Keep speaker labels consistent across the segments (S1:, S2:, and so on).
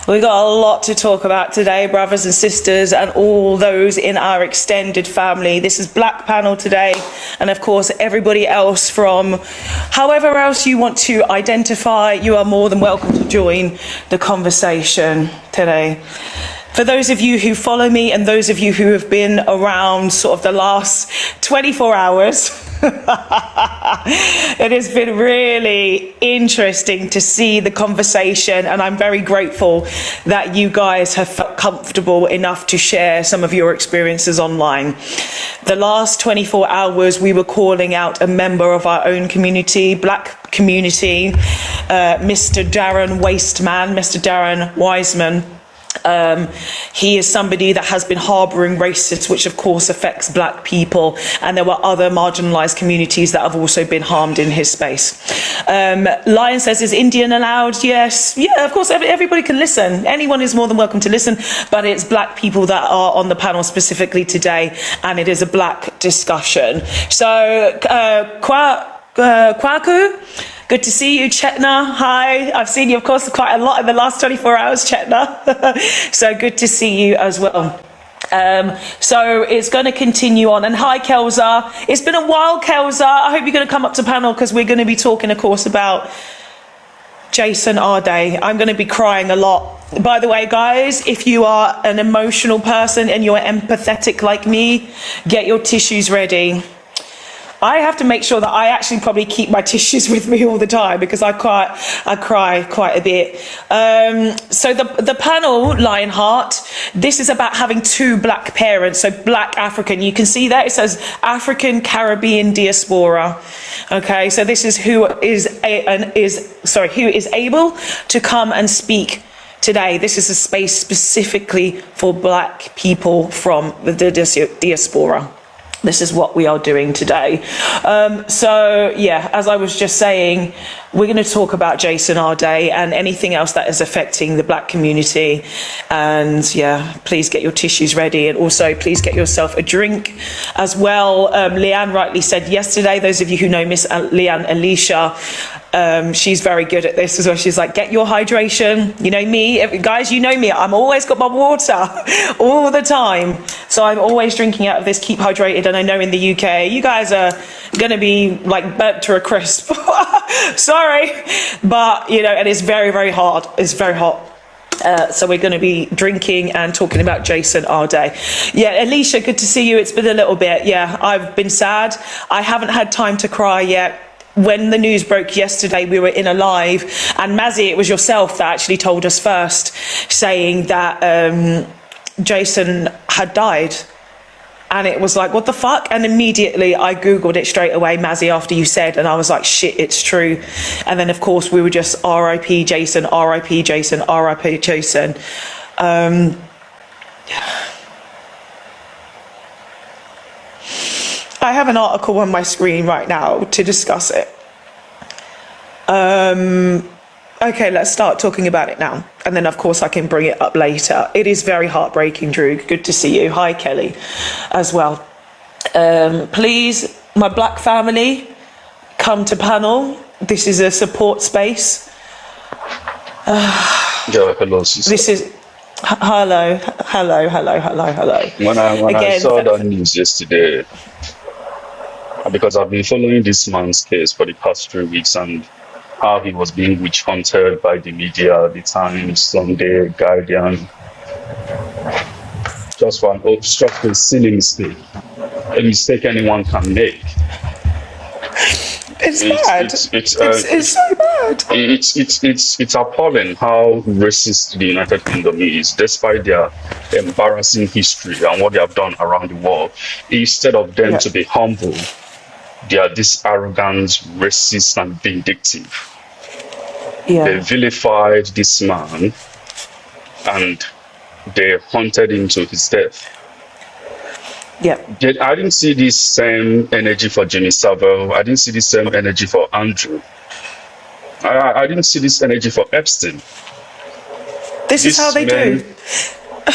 S1: We got a lot to talk about today, brothers and sisters, and all those in our extended family. This is Black Panel today, and of course, everybody else from however else you want to identify, you are more than welcome to join the conversation today. For those of you who follow me and those of you who have been around sort of the last 24 hours, it has been really interesting to see the conversation, and I'm very grateful that you guys have felt comfortable enough to share some of your experiences online. The last 24 hours, we were calling out a member of our own community, Black community, Mr. Darren Wasteman, Mr. Darren Wiseman. He is somebody that has been harbouring racists, which of course affects Black people, and there were other marginalised communities that have also been harmed in his space. Lion says, is Indian allowed? Yes. Yeah, of course, everybody can listen. Anyone is more than welcome to listen, but it's Black people that are on the panel specifically today, and it is a Black discussion. So, Kwaku, good to see you. Chetna, hi. I've seen you, of course, quite a lot in the last 24 hours, Chetna. So good to see you as well. So it's going to continue on. And hi, Kelza. It's been a while, Kelza. I hope you're going to come up to panel because we're going to be talking, of course, about Jason Arde. I'm going to be crying a lot. By the way, guys, if you are an emotional person and you're empathetic like me, get your tissues ready. I have to make sure that I actually probably keep my tissues with me all the time because I cry quite a bit. So the panel, Lionheart, this is about having two Black parents, so Black African. You can see that it says African Caribbean diaspora. Okay, so this is who is able to come and speak today. This is a space specifically for Black people from the diaspora. This is what we are doing today. So, yeah, as I was just saying, we're going to talk about Jason Arde and anything else that is affecting the Black community. And, yeah, please get your tissues ready. And also, please get yourself a drink as well. Leanne rightly said yesterday, those of you who know Miss Leanne Alicia, she's very good at this as well. She's like, get your hydration. You know me, guys, you know me. I'm always got my water all the time. So I'm always drinking out of this, keep hydrated. And I know in the UK, you guys are going to be like burnt to a crisp. Sorry. But, you know, and it's very, very hard. It's very hot. So we're going to be drinking and talking about Jason Arde. Yeah, Alicia, good to see you. It's been a little bit. Yeah, I've been sad. I haven't had time to cry yet. When the news broke yesterday, we were in a live, and Mazzy, it was yourself that actually told us first, saying that Jason had died. And it was like, what the fuck? And immediately I Googled it straight away, Mazzy, after you said, and I was like, shit, it's true. And then, of course, we were just R.I.P. Jason, R.I.P. Jason, R.I.P. Jason. I have an article on my screen right now to discuss it. Okay, let's start talking about it now. And then, of course, I can bring it up later. It is very heartbreaking, Drew. Good to see you. Hi, Kelly, as well. Please, my Black family, come to panel. This is a support space.
S2: Hello, sister.
S1: This is... Hello.
S2: When I saw that news yesterday, because I've been following this man's case for the past 3 weeks and how he was being witch hunted by the media, the Times, Sunday, Guardian, just for an obstructive, silly mistake, a mistake anyone can make.
S1: It's bad. It's so bad.
S2: It's appalling how racist the United Kingdom is, despite their embarrassing history and what they have done around the world. Instead of them to be humble, they are this arrogant, racist, and vindictive.
S1: Yeah.
S2: They vilified this man and they hunted him to his death.
S1: Yeah.
S2: I didn't see this same energy for Jimmy Savile. I didn't see this same energy for Andrew. I didn't see this energy for Epstein.
S1: This is how they do.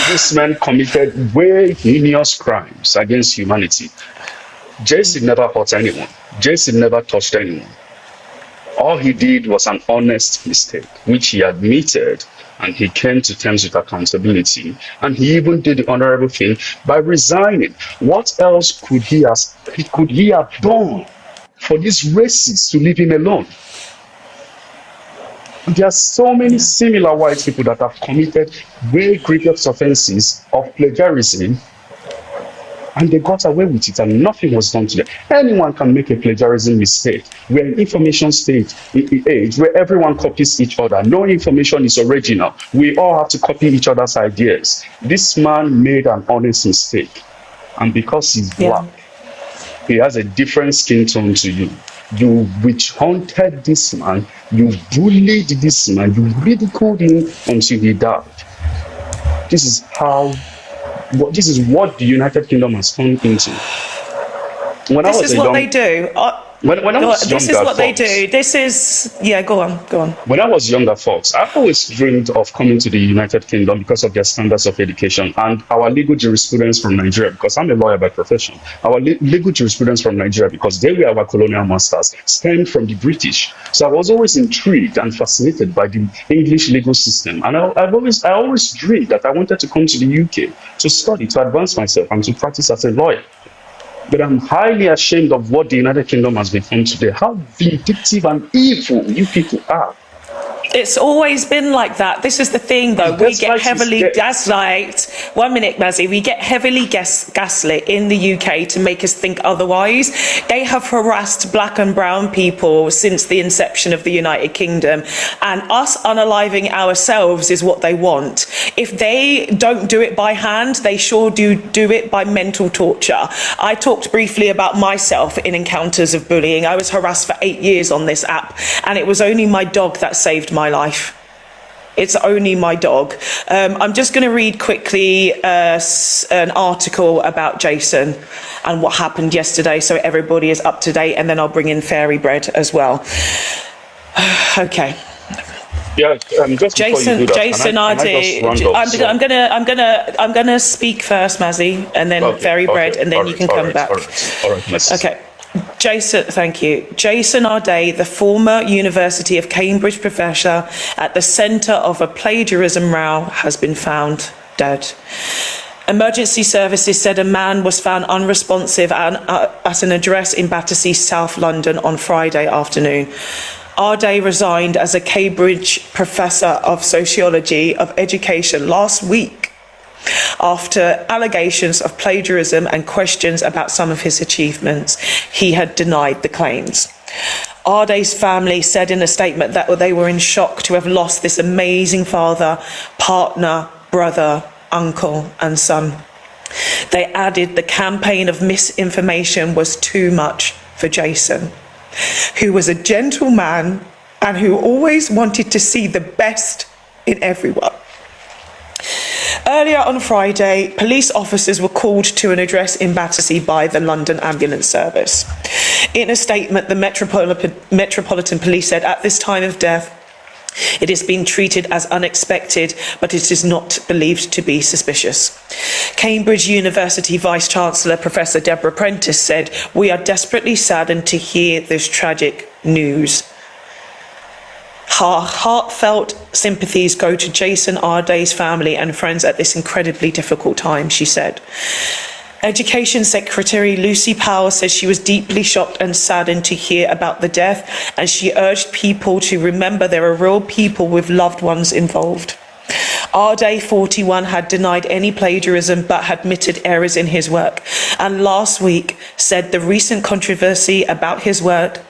S2: This man committed way heinous crimes against humanity. Jason never hurt anyone. Jason never touched anyone. All he did was an honest mistake, which he admitted, and he came to terms with accountability. And he even did the honorable thing by resigning. What else could he have done for these racists to leave him alone? There are so many similar white people that have committed way grievous offenses of plagiarism, and they got away with it, and nothing was done to them. Anyone can make a plagiarism mistake. We're in information age where everyone copies each other. No information is original. We all have to copy each other's ideas. This man made an honest mistake, and because he's black, he has a different skin tone to you. You witch hunted this man, you bullied this man, you ridiculed him until he died. This is what the United Kingdom has turned into.
S1: This is what they do.
S2: When I was
S1: this is
S2: younger,
S1: what they
S2: folks,
S1: do. This is, yeah, go on.
S2: When I was younger, folks, I always dreamed of coming to the United Kingdom because of their standards of education and our legal jurisprudence from Nigeria, because I'm a lawyer by profession. Our legal jurisprudence from Nigeria, because they were our colonial masters, stemmed from the British. So I was always intrigued and fascinated by the English legal system. And I always dreamed that I wanted to come to the UK to study, to advance myself, and to practice as a lawyer. But I'm highly ashamed of what the United Kingdom has become today. How vindictive and evil you people are.
S1: It's always been like that. This is the thing, though. We get heavily gaslit. 1 minute, Mazzy. We get heavily gaslit in the UK to make us think otherwise. They have harassed black and brown people since the inception of the United Kingdom. And us unaliving ourselves is what they want. If they don't do it by hand, they sure do it by mental torture. I talked briefly about myself in encounters of bullying. I was harassed for 8 years on this app, and it was only my dog that saved my life. It's only my dog. I'm just going to read quickly an article about Jason and what happened yesterday, so everybody is up to date, and then I'll bring in Fairy Bread as well. Okay.
S2: Yeah, just
S1: Jason,
S2: before you do that,
S1: Jason I'm gonna speak first, Mazzy, and then Fairy Bread, and then you can come back.
S2: All right.
S1: Okay. Jason, thank you. Jason Arday, the former University of Cambridge professor at the centre of a plagiarism row, has been found dead. Emergency services said a man was found unresponsive at an address in Battersea, South London on Friday afternoon. Arday resigned as a Cambridge professor of sociology of education last week after allegations of plagiarism and questions about some of his achievements. He had denied the claims. Arday's family said in a statement that they were in shock to have lost this amazing father, partner, brother, uncle and son. They added the campaign of misinformation was too much for Jason, who was a gentleman and who always wanted to see the best in everyone. Earlier on Friday, police officers were called to an address in Battersea by the London Ambulance Service. In a statement, the Metropolitan Police said, at this time of death, it has been treated as unexpected, but it is not believed to be suspicious. Cambridge University Vice-Chancellor Professor Deborah Prentice said, we are desperately saddened to hear this tragic news. Our heartfelt sympathies go to Jason Arday's family and friends at this incredibly difficult time, she said. Education Secretary Lucy Powell says she was deeply shocked and saddened to hear about the death, and she urged people to remember there are real people with loved ones involved. Arday, 41, had denied any plagiarism but had admitted errors in his work, and last week said the recent controversy about his work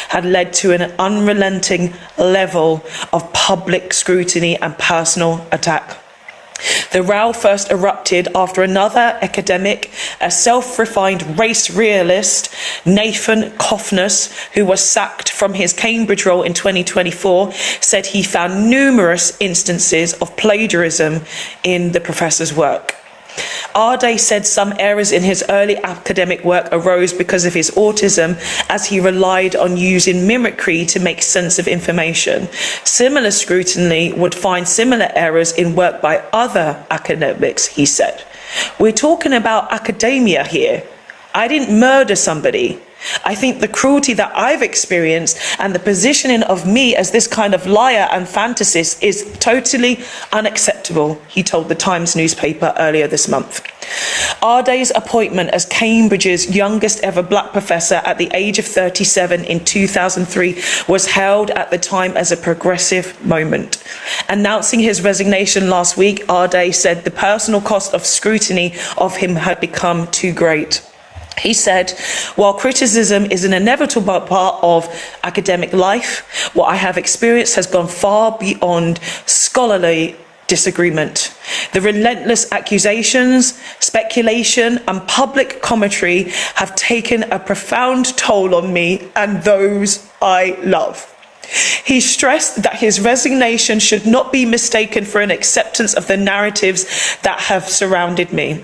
S1: had led to an unrelenting level of public scrutiny and personal attack. The row first erupted after another academic, a self-refined race realist, Nathan Kofnas, who was sacked from his Cambridge role in 2024, said he found numerous instances of plagiarism in the professor's work. Arday said some errors in his early academic work arose because of his autism, as he relied on using mimicry to make sense of information. Similar scrutiny would find similar errors in work by other academics, he said. We're talking about academia here. I didn't murder somebody. I think the cruelty that I've experienced and the positioning of me as this kind of liar and fantasist is totally unacceptable, he told the Times newspaper earlier this month. Arday's appointment as Cambridge's youngest ever black professor at the age of 37 in 2003 was hailed at the time as a progressive moment. Announcing his resignation last week, Arday said the personal cost of scrutiny of him had become too great. He said, while criticism is an inevitable part of academic life, what I have experienced has gone far beyond scholarly disagreement. The relentless accusations, speculation, and public commentary have taken a profound toll on me and those I love. He stressed that his resignation should not be mistaken for an acceptance of the narratives that have surrounded me.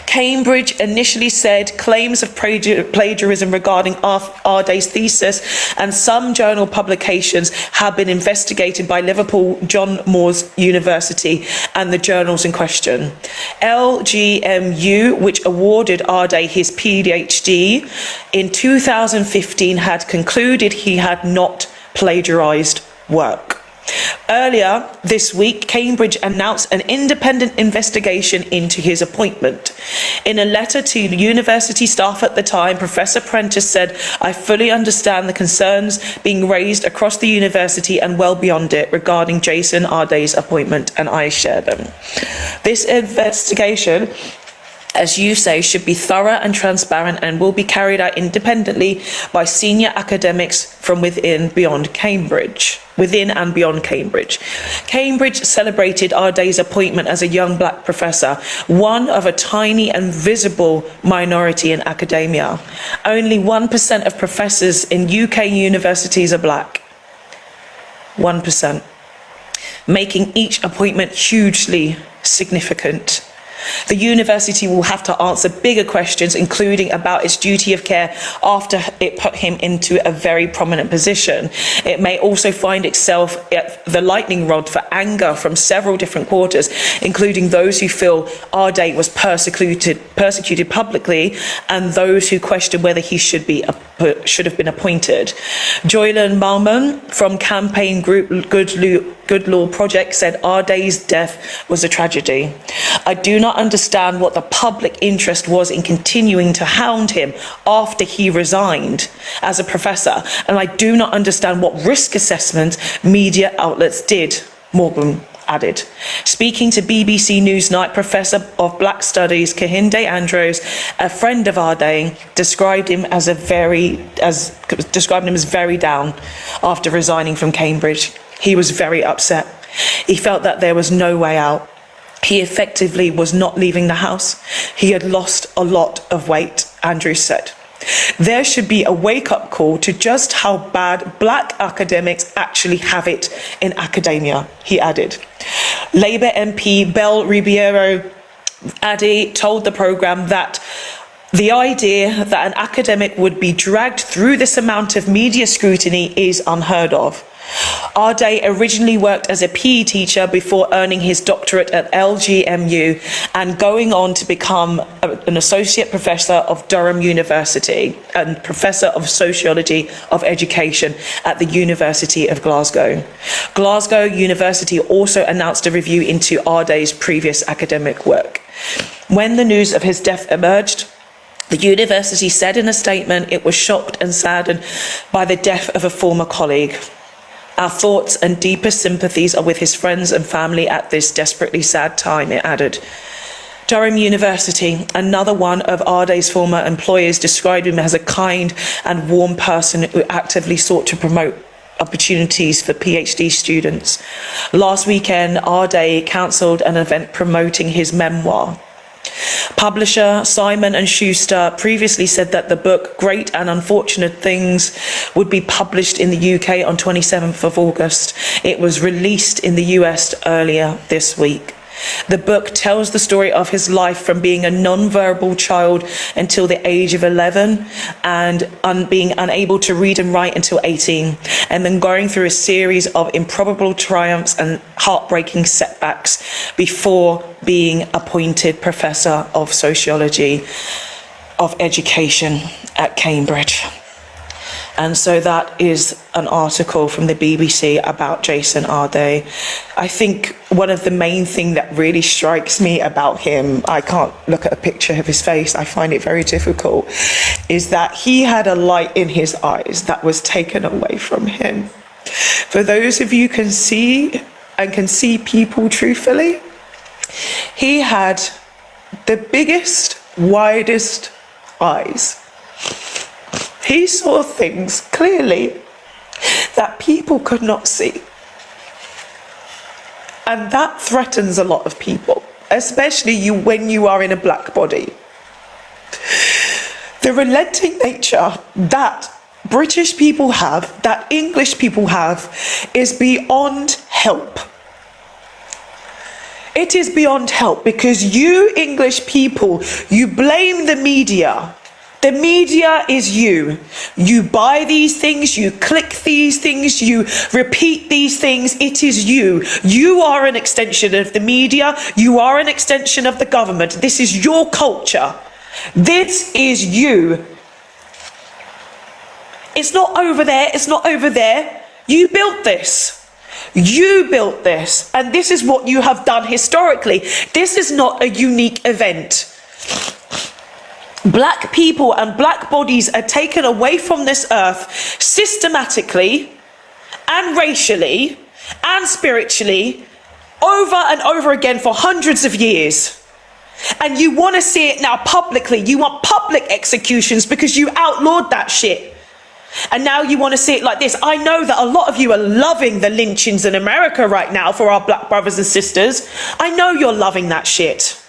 S1: Cambridge initially said claims of plagiarism regarding Arday's thesis and some journal publications have been investigated by Liverpool John Moores University and the journals in question. LGMU, which awarded Arday his PhD in 2015, had concluded he had not plagiarised work. Earlier this week, Cambridge announced an independent investigation into his appointment. In a letter to the university staff at the time, Professor Prentice said, "I fully understand the concerns being raised across the university and well beyond it regarding Jason Arday's appointment, and I share them." This investigation, as you say, should be thorough and transparent and will be carried out independently by senior academics from within and beyond Cambridge. Cambridge celebrated Arday's appointment as a young black professor, one of a tiny and visible minority in academia. Only 1% of professors in UK universities are black. 1%. Making each appointment hugely significant. The university will have to answer bigger questions, including about its duty of care after it put him into a very prominent position. It may also find itself at the lightning rod for anger from several different quarters, including those who feel Arday was persecuted publicly and those who question whether he should have been appointed. Joylan Malman from campaign group Good Law Project said Arday's death was a tragedy. I do not understand what the public interest was in continuing to hound him after he resigned as a professor, and I do not understand what risk assessment media outlets did, Morgan added. Speaking to BBC Newsnight, Professor of Black Studies Kehinde Andrews, a friend of Arday, described him as very down after resigning from Cambridge. He was very upset. He felt that there was no way out. He effectively was not leaving the house. He had lost a lot of weight, Andrews said. There should be a wake-up call to just how bad black academics actually have it in academia, he added. Labour MP Belle Ribeiro Addy told the programme that the idea that an academic would be dragged through this amount of media scrutiny is unheard of. Arday originally worked as a PE teacher before earning his doctorate at LGMU and going on to become an associate professor of Durham University and professor of sociology of education at the University of Glasgow. Glasgow University also announced a review into Arday's previous academic work. When the news of his death emerged, the university said in a statement it was shocked and saddened by the death of a former colleague. Our thoughts and deepest sympathies are with his friends and family at this desperately sad time, it added. Durham University, another one of Arday's former employers, described him as a kind and warm person who actively sought to promote opportunities for PhD students. Last weekend, Arday cancelled an event promoting his memoir. Publisher Simon & Schuster previously said that the book Great and Unfortunate Things would be published in the UK on 27th of August. It was released in the US earlier this week. The book tells the story of his life from being a non-verbal child until the age of 11 and being unable to read and write until 18, and then going through a series of improbable triumphs and heartbreaking setbacks before being appointed professor of sociology. of education at Cambridge. And so that is an article from the BBC about Jason Arde. I think one of the main things that really strikes me about him, I can't look at a picture of his face, I find it very difficult, is that he had a light in his eyes that was taken away from him. For those of you can see people truthfully, he had the biggest, widest eyes. He saw things clearly that people could not see. And that threatens a lot of people, especially when you are in a black body. The relenting nature that British people have, that English people have, is beyond help. It is beyond help because you English people, you blame the media. The media is you. You buy these things, you click these things, you repeat these things. It is you. You are an extension of the media. You are an extension of the government. This is your culture. This is you. It's not over there. It's not over there. You built this. You built this. And this is what you have done historically. This is not a unique event. Black people and black bodies are taken away from this earth systematically and racially and spiritually over and over again for hundreds of years. And you want to see it now publicly. You want public executions because you outlawed that shit. And now you want to see it like this. I know that a lot of you are loving the lynchings in America right now for our black brothers and sisters. I know you're loving that shit.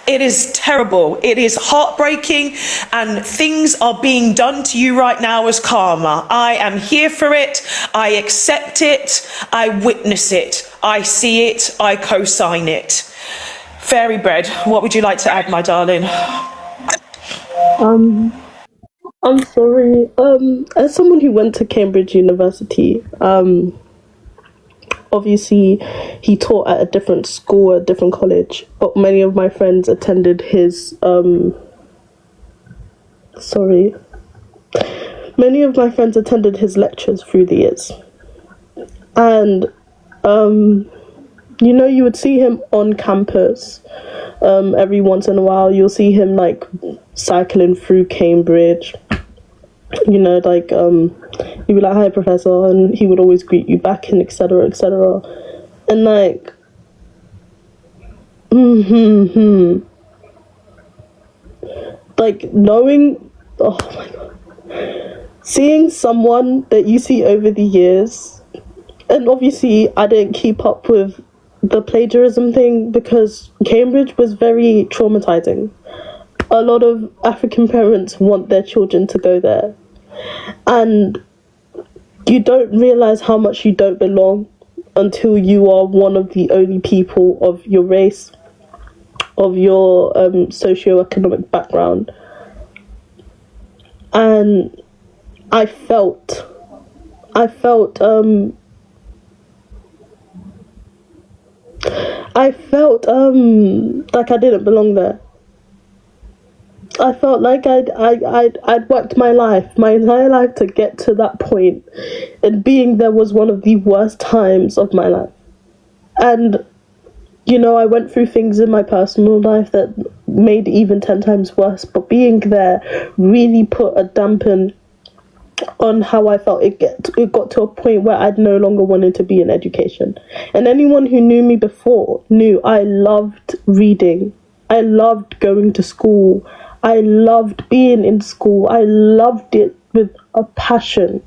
S1: It is terrible. It is heartbreaking, and things are being done to you right now as karma. I am here for it. I accept it. I witness it. I see it. I co-sign it. Fairy Bread, what would you like to add, my darling?
S3: I'm sorry. As someone who went to Cambridge University, obviously he taught at a different school, a different college, but many of my friends attended his many of my friends attended his lectures through the years. And you know, you would see him on campus every once in a while. You'll see him like cycling through Cambridge, you know, like he'd be like, "Hi, Professor," and he would always greet you back, and etc., etc. And like, like knowing, oh my god, seeing someone that you see over the years, and obviously I didn't keep up with the plagiarism thing because Cambridge was very traumatizing. A lot of African parents want their children to go there, and you don't realize how much you don't belong until you are one of the only people of your race, of your socioeconomic background. And I felt like I didn't belong there. I felt like I'd worked my entire life to get to that point, and being there was one of the worst times of my life. And you know, I went through things in my personal life that made it even 10 times worse, but being there really put a dampen on how I felt. It got to a point where I'd no longer wanted to be in education. And anyone who knew me before knew I loved reading. I loved going to school. I loved being in school. I loved it with a passion.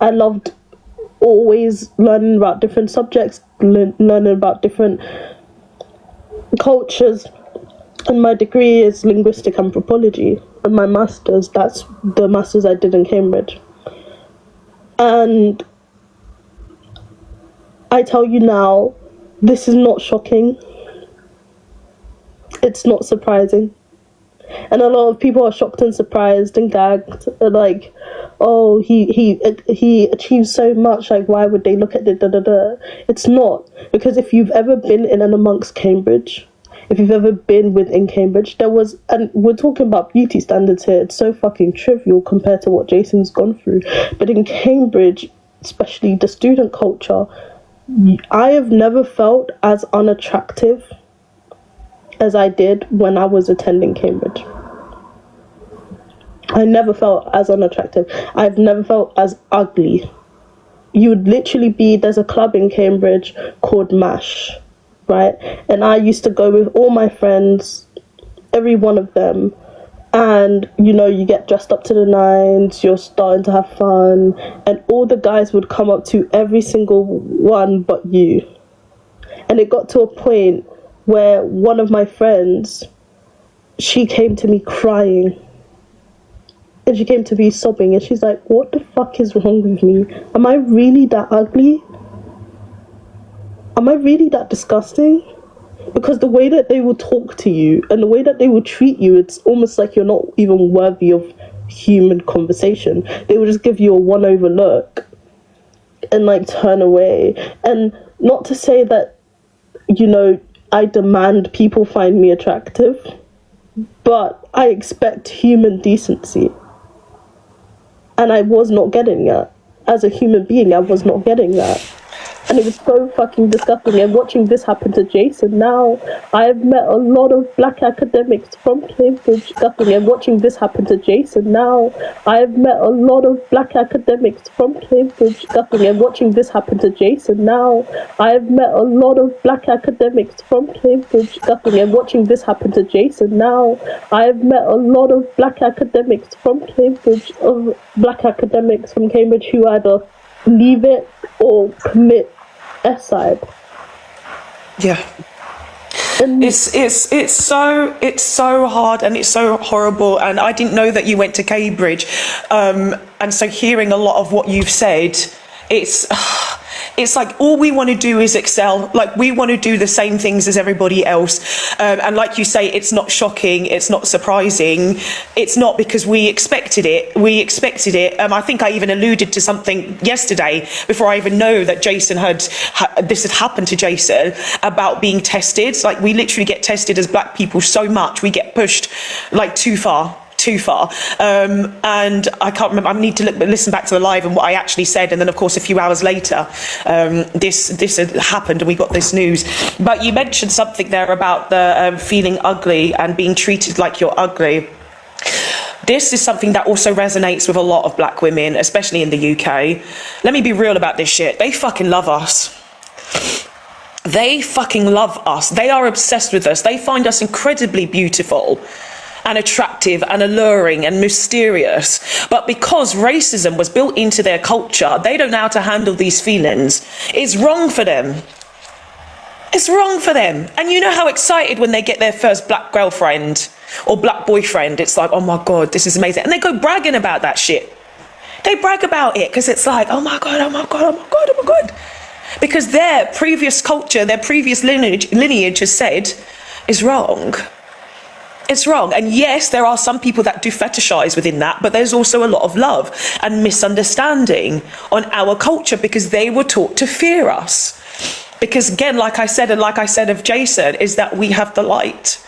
S3: I loved always learning about different subjects, learning about different cultures. And my degree is linguistic anthropology. And my master's, that's the master's I did in Cambridge. And I tell you now, this is not shocking. It's not surprising. And a lot of people are shocked and surprised and gagged. Like, oh, he achieved so much. Like, why would they look at it? It's not. Because if you've ever been in and amongst Cambridge, if you've ever been within Cambridge, there was, and we're talking about beauty standards here, it's so fucking trivial compared to what Jason's gone through. But in Cambridge, especially the student culture, I have never felt as unattractive as I did when I was attending Cambridge. I never felt as unattractive. I've never felt as ugly. You would literally be, there's a club in Cambridge called MASH, right? And I used to go with all my friends, every one of them. And, you know, you get dressed up to the nines, you're starting to have fun. And all the guys would come up to every single one but you. And it got to a point where one of my friends, she came to me crying. And she came to me sobbing, and she's like, what the fuck is wrong with me? Am I really that ugly? Am I really that disgusting? Because the way that they will talk to you and the way that they will treat you, it's almost like you're not even worthy of human conversation. They will just give you a one-over look and like turn away. And not to say that, you know, I demand people find me attractive, but I expect human decency. And I was not getting that. As a human being, I was not getting that. And it was so fucking disgusting. And watching this happen to Jason now, I've met a lot of black academics from Cambridge. Disgusting. And watching this happen to Jason now, I've met a lot of black academics from Cambridge. Disgusting. And watching this happen to Jason now, I've met a lot of black academics from Cambridge. Disgusting. And watching this happen to Jason now, I've met a lot of black academics from Cambridge, who either leave it or commit suicide.
S1: Yeah.
S3: And
S1: It's so hard and it's so horrible. And I didn't know that you went to Cambridge. And so hearing a lot of what you've said, it's like all we want to do is excel. Like we want to do the same things as everybody else. And like you say, it's not shocking. It's not surprising. It's not because we expected it. I think I even alluded to something yesterday before I even know that Jason this had happened to Jason about being tested. Like we literally get tested as black people so much. We get pushed like too far. And I can't remember. I need to listen back to the live and what I actually said. And then, of course, a few hours later, this had happened and we got this news. But you mentioned something there about the feeling ugly and being treated like you're ugly. This is something that also resonates with a lot of black women, especially in the UK. Let me be real about this shit. They fucking love us. They fucking love us. They are obsessed with us. They find us incredibly beautiful and attractive and alluring and mysterious. But because racism was built into their culture, they don't know how to handle these feelings. It's wrong for them. It's wrong for them. And you know how excited when they get their first black girlfriend or black boyfriend, it's like, oh my God, this is amazing. And they go bragging about that shit. They brag about it because it's like, oh my God, oh my God, oh my God, oh my God. Because their previous culture, their previous lineage has said is wrong. It's wrong. And yes, there are some people that do fetishize within that, but there's also a lot of love and misunderstanding on our culture because they were taught to fear us. Because again, like I said of Jason, is that we have the light.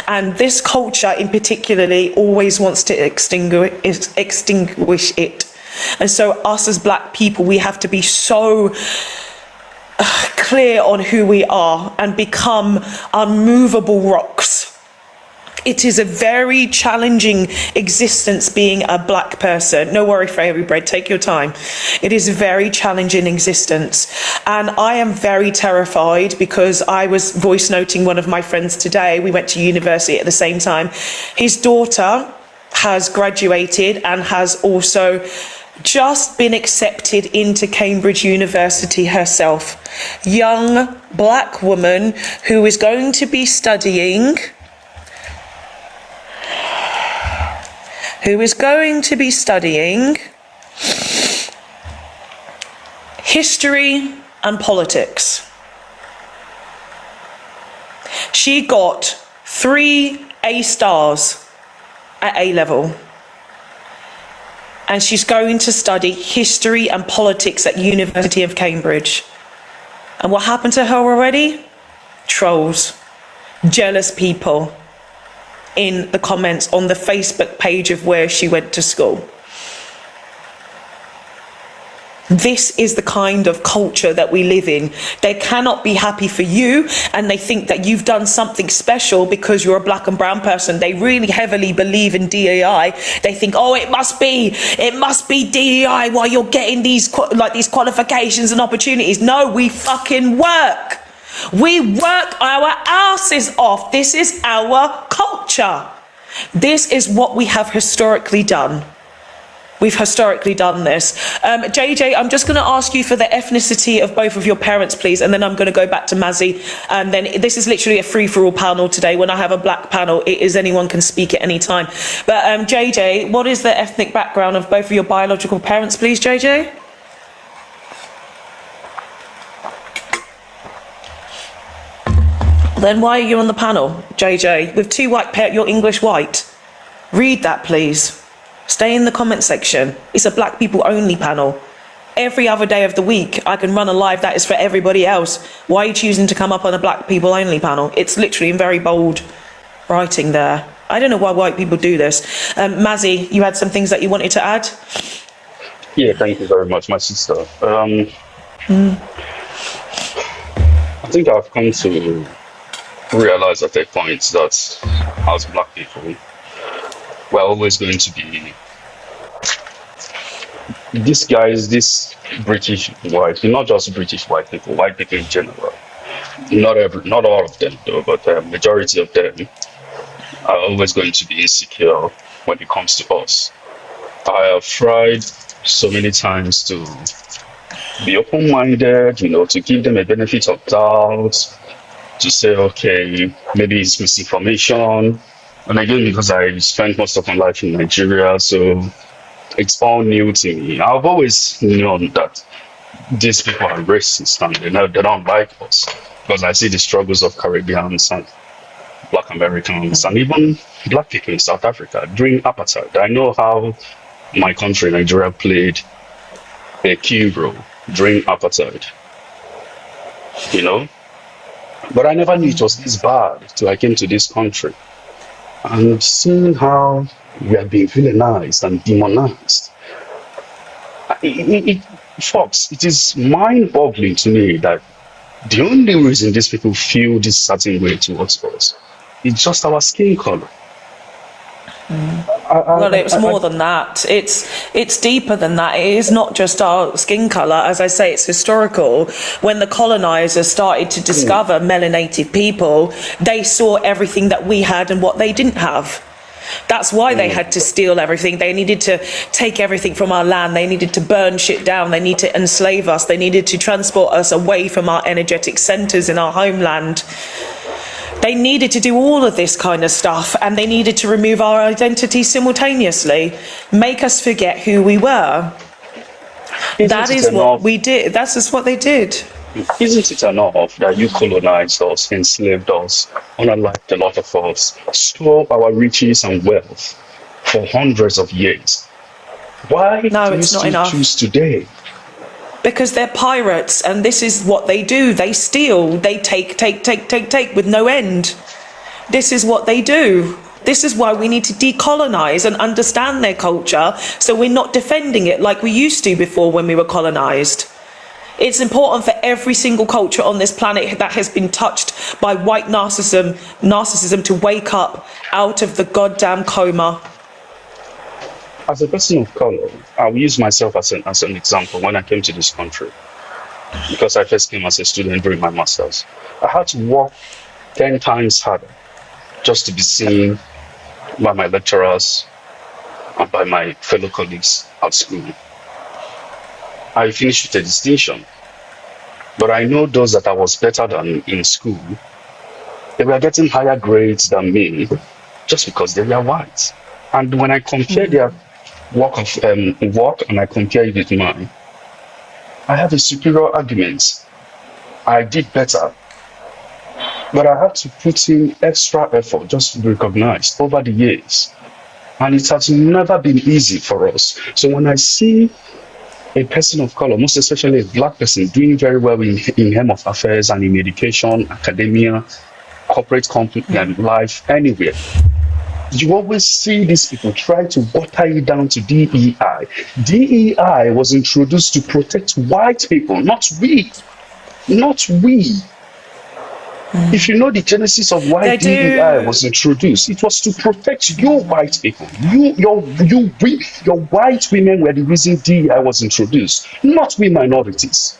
S1: And this culture in particularly always wants to extinguish it. And so us as black people, we have to be so clear on who we are and become unmovable rocks. It is a very challenging existence being a black person. No worry, Fairy Bread, take your time. It is a very challenging existence. And I am very terrified because I was voice noting one of my friends today. We went to university at the same time. His daughter has graduated and has also just been accepted into Cambridge University herself. Young black woman who is going to be studying history and politics. She got 3 A stars at A level. And she's going to study history and politics at University of Cambridge. And what happened to her already? Trolls. jealous people in the comments on the Facebook page of where she went to school. This is the kind of culture that we live in. They cannot be happy for you, and they think that you've done something special because you're a black and brown person. They really heavily believe in DEI. They think, oh, it must be DEI while you're getting these qualifications and opportunities. No, we fucking work. We work our asses off. This is our culture. This is what we have historically done. We've historically done this. JJ, I'm just going to ask you for the ethnicity of both of your parents, please, and then I'm going to go back to Mazzy. And then this is literally a free-for-all panel today. When I have a black panel, it is anyone can speak at any time. But JJ, what is the ethnic background of both of your biological parents, please, JJ? Then why are you on the panel, JJ? With two white parents, you're English white. Read that, please. Stay in the comment section. It's a black people only panel. Every other day of the week, I can run a live that is for everybody else. Why are you choosing to come up on a black people only panel? It's literally in very bold writing there. I don't know why white people do this. Mazzy, you had some things that you wanted to add?
S2: Yeah, thank you very much, my sister. I think I've come to realize at a point that as black people, we're always going to be these guys, this British white, not just British white people in general. Not all of them though, but the majority of them are always going to be insecure when it comes to us. I have tried so many times to be open-minded, to give them a benefit of doubt, to say, okay, maybe it's misinformation. And again, because I spent most of my life in Nigeria, so it's all new to me. I've always known that these people are racist and they don't like us, because I see the struggles of Caribbeans and Black Americans and even black people in South Africa during apartheid. I know how my country, Nigeria, played a key role during apartheid, But I never knew it was this bad till I came to this country. And seeing how we are being villainized and demonized, it is mind-boggling to me that the only reason these people feel this certain way towards us is just our skin color.
S1: Well, it's more than that. It's deeper than that. It is not just our skin colour. As I say, it's historical. When the colonisers started to discover melanated people, they saw everything that we had and what they didn't have. That's why they had to steal everything. They needed to take everything from our land. They needed to burn shit down. They needed to enslave us. They needed to transport us away from our energetic centres in our homeland. They needed to do all of this kind of stuff, and they needed to remove our identity simultaneously, make us forget who we were. That is what we did. That's just what they did.
S2: Isn't it enough that you colonized us, enslaved us, unlike a lot of us, stole our riches and wealth for hundreds of years? Why do you still choose today?
S1: Because they're pirates, and this is what they do. They steal, they take with no end. This is what they do. This is why we need to decolonize and understand their culture, so we're not defending it like we used to before when we were colonized. It's important for every single culture on this planet that has been touched by white narcissism to wake up out of the goddamn coma.
S2: As a person of color, I'll use myself as an example. When I came to this country, because I first came as a student during my master's, I had to work 10 times harder just to be seen by my lecturers and by my fellow colleagues at school. I finished with a distinction, but I know those that I was better than in school, they were getting higher grades than me just because they were white. And when I compare their work and I compare it with mine, I have a superior argument. I did better, but I had to put in extra effort just to be recognized over the years, and it has never been easy for us. So when I see a person of color, most especially a black person, doing very well in Home of Affairs and in education, academia, corporate company and life anywhere. You always see these people try to water it down to DEI. DEI was introduced to protect white people, not we. Not we. If you know the genesis of why DEI was introduced, it was to protect you white people. Your white women were the reason DEI was introduced, not we minorities.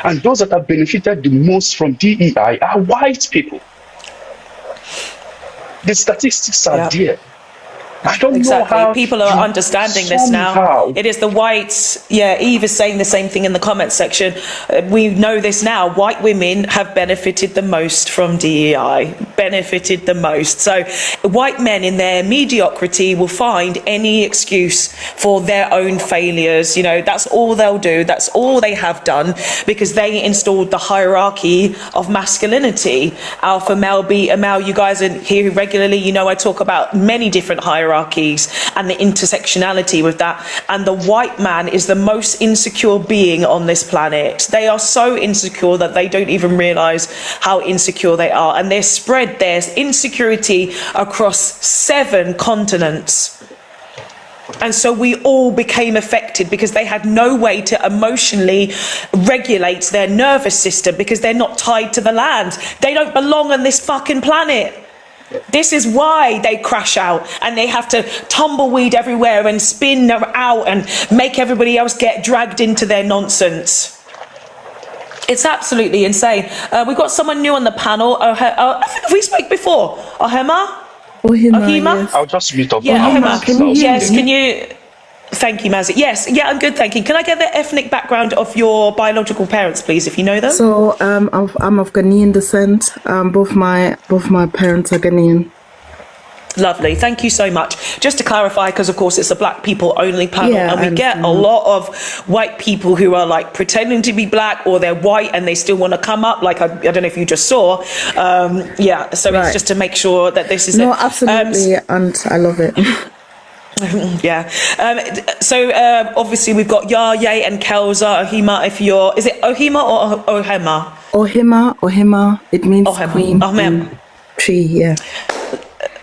S2: And those that have benefited the most from DEI are white people. The statistics are there. I don't know how
S1: people are understanding this now. It is the whites. Yeah, Eve is saying the same thing in the comment section. We know this now. White women have benefited the most from DEI. Benefited the most. So white men in their mediocrity will find any excuse for their own failures. You know, that's all they'll do. That's all they have done, because they installed the hierarchy of masculinity. Alpha male, beta male. You guys are here regularly. You know, I talk about many different hierarchies and the intersectionality with that. And the white man is the most insecure being on this planet. They are so insecure that they don't even realize how insecure they are. And they're spread their insecurity across 7 continents. And so we all became affected because they had no way to emotionally regulate their nervous system, because they're not tied to the land. They don't belong on this fucking planet. This is why they crash out and they have to tumbleweed everywhere and spin out and make everybody else get dragged into their nonsense. It's absolutely insane. We've got someone new on the panel. I think we spoke before. Ohima?
S3: Yes.
S2: I'll just meet up.
S1: Yeah, Ohima. Yes, can you... Thank you, Mazzy. Yes, yeah, I'm good, thank you. Can I get the ethnic background of your biological parents, please, if you know them?
S4: So I'm of Ghanaian descent. Both my parents are Ghanaian.
S1: Lovely, thank you so much. Just to clarify, because of course it's a black people only panel, and we get a lot of white people who are like pretending to be black, or they're white and they still want to come up, like I don't know if you just saw. So it's just to make sure that this is
S4: absolutely, and I love it.
S1: Yeah. Obviously we've got Yaya and Kelza, Ohima. Is it Ohima or Ohema?
S4: Ohima. It means queen. Tree. Yeah.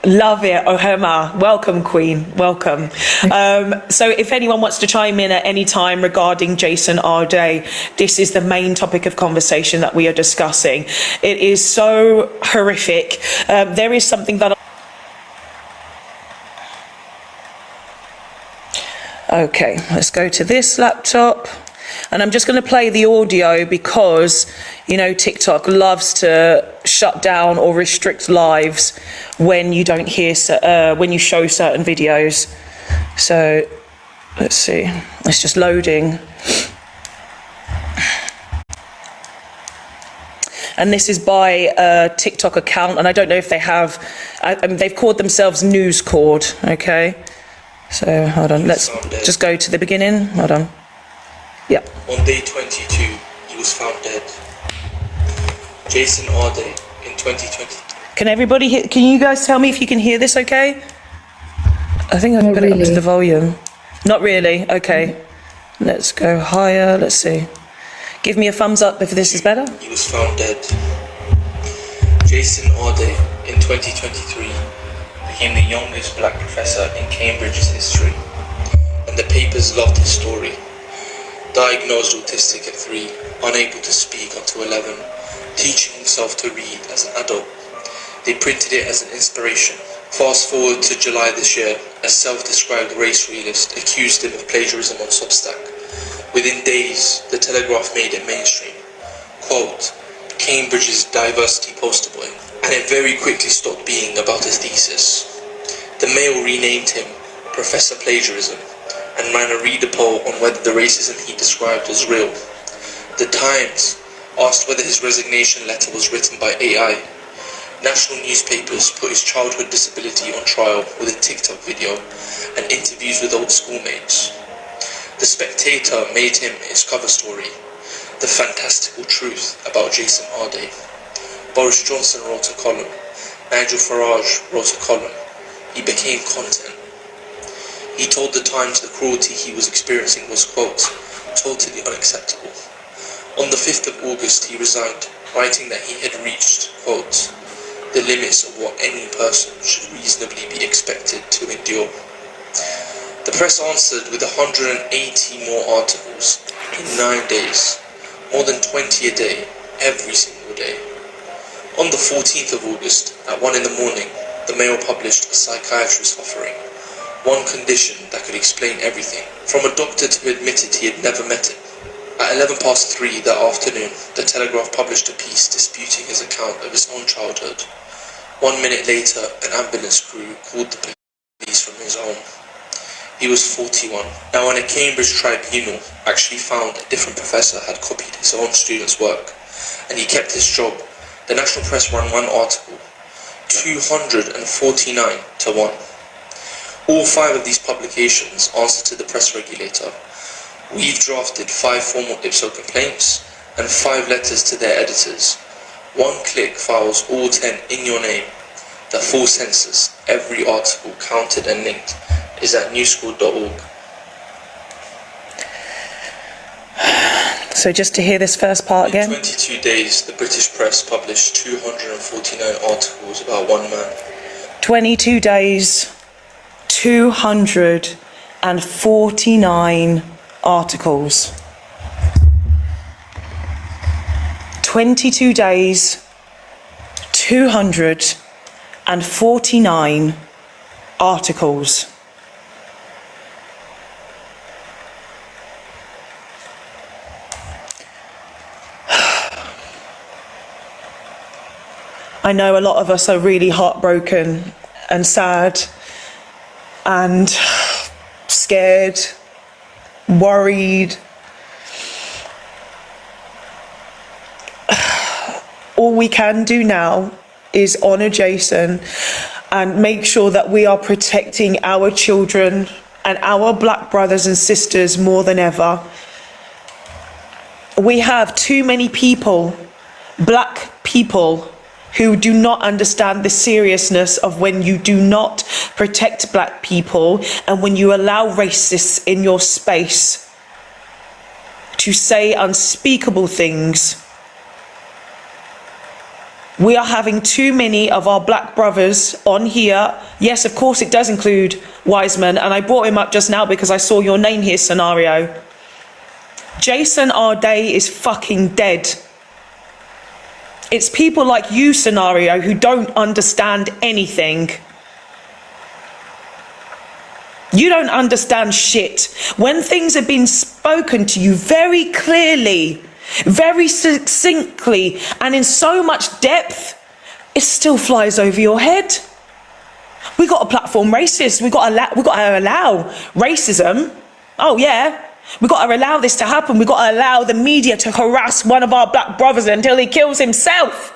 S1: Love it, Ohema. Welcome, Queen. Welcome. So if anyone wants to chime in at any time regarding Jason Arde, this is the main topic of conversation that we are discussing. It is so horrific. There is something that... Okay, let's go to this laptop. And I'm just going to play the audio because, you know, TikTok loves to shut down or restrict lives when you don't hear, when you show certain videos. So let's see, it's just loading. And this is by a TikTok account, and I don't know if they have, they've called themselves News Cord, okay? So hold on, let's just go to the beginning. Hold on. Yeah.
S5: On day 22, he was found dead. Jason Arde in 2020.
S1: Can everybody hear? Can you guys tell me if you can hear this okay? I think I've put it up to the volume. Not really, okay. Let's go higher, let's see. Give me a thumbs up if this is better.
S5: He was found dead. Jason Arde in 2023 became the youngest black professor in Cambridge's history, and the papers loved his story. Diagnosed autistic at 3, unable to speak until 11, teaching himself to read as an adult. They printed it as an inspiration. Fast forward to July this year, a self-described race realist accused him of plagiarism on Substack. Within days, the Telegraph made it mainstream. Quote, Cambridge's diversity poster boy. And it very quickly stopped being about a thesis. The Mail renamed him Professor Plagiarism and ran a reader poll on whether the racism he described was real. The Times asked whether his resignation letter was written by AI. National newspapers put his childhood disability on trial with a TikTok video and interviews with old schoolmates. The Spectator made him its cover story, The Fantastical Truth About Jason Arde. Boris Johnson wrote a column. Nigel Farage wrote a column. He became content. He told the Times the cruelty he was experiencing was, quote, totally unacceptable. On the 5th of August, he resigned, writing that he had reached, quote, the limits of what any person should reasonably be expected to endure. The press answered with 180 more articles in 9 days, more than 20 a day, every single day. On the 14th of August, at 1 in the morning, the Mail published a psychiatrist offering one condition that could explain everything, from a doctor who admitted he had never met it. At 3:11 that afternoon, the Telegraph published a piece disputing his account of his own childhood. 1 minute later, an ambulance crew called the police from his home. He was 41. Now, when a Cambridge tribunal actually found a different professor had copied his own student's work, and he kept his job, the national press ran one article, 249 to 1. All 5 of these publications answered to the press regulator. We've drafted 5 formal IPSO complaints and 5 letters to their editors. One click files all 10 in your name. The full census, every article counted and linked, is at newschool.org.
S1: So just to hear this first part
S5: In
S1: again.
S5: 22 days, the British press published 249 articles about one man.
S1: 22 days, 249 articles. 22 days, 249 articles. I know a lot of us are really heartbroken and sad and scared, worried. All we can do now is honour Jason and make sure that we are protecting our children and our black brothers and sisters more than ever. We have too many people, black people, who do not understand the seriousness of when you do not protect black people and when you allow racists in your space to say unspeakable things. We are having too many of our black brothers on here. Yes, of course, it does include Wiseman, and I brought him up just now because I saw your name here, Scenario. Jason Arday is fucking dead. It's people like you, Scenario, who don't understand anything. You don't understand shit. When things have been spoken to you very clearly, very succinctly, and in so much depth, it still flies over your head. We got to platform racists. We got to allow racism. Oh yeah. We've got to allow this to happen. We've got to allow the media to harass one of our black brothers until he kills himself.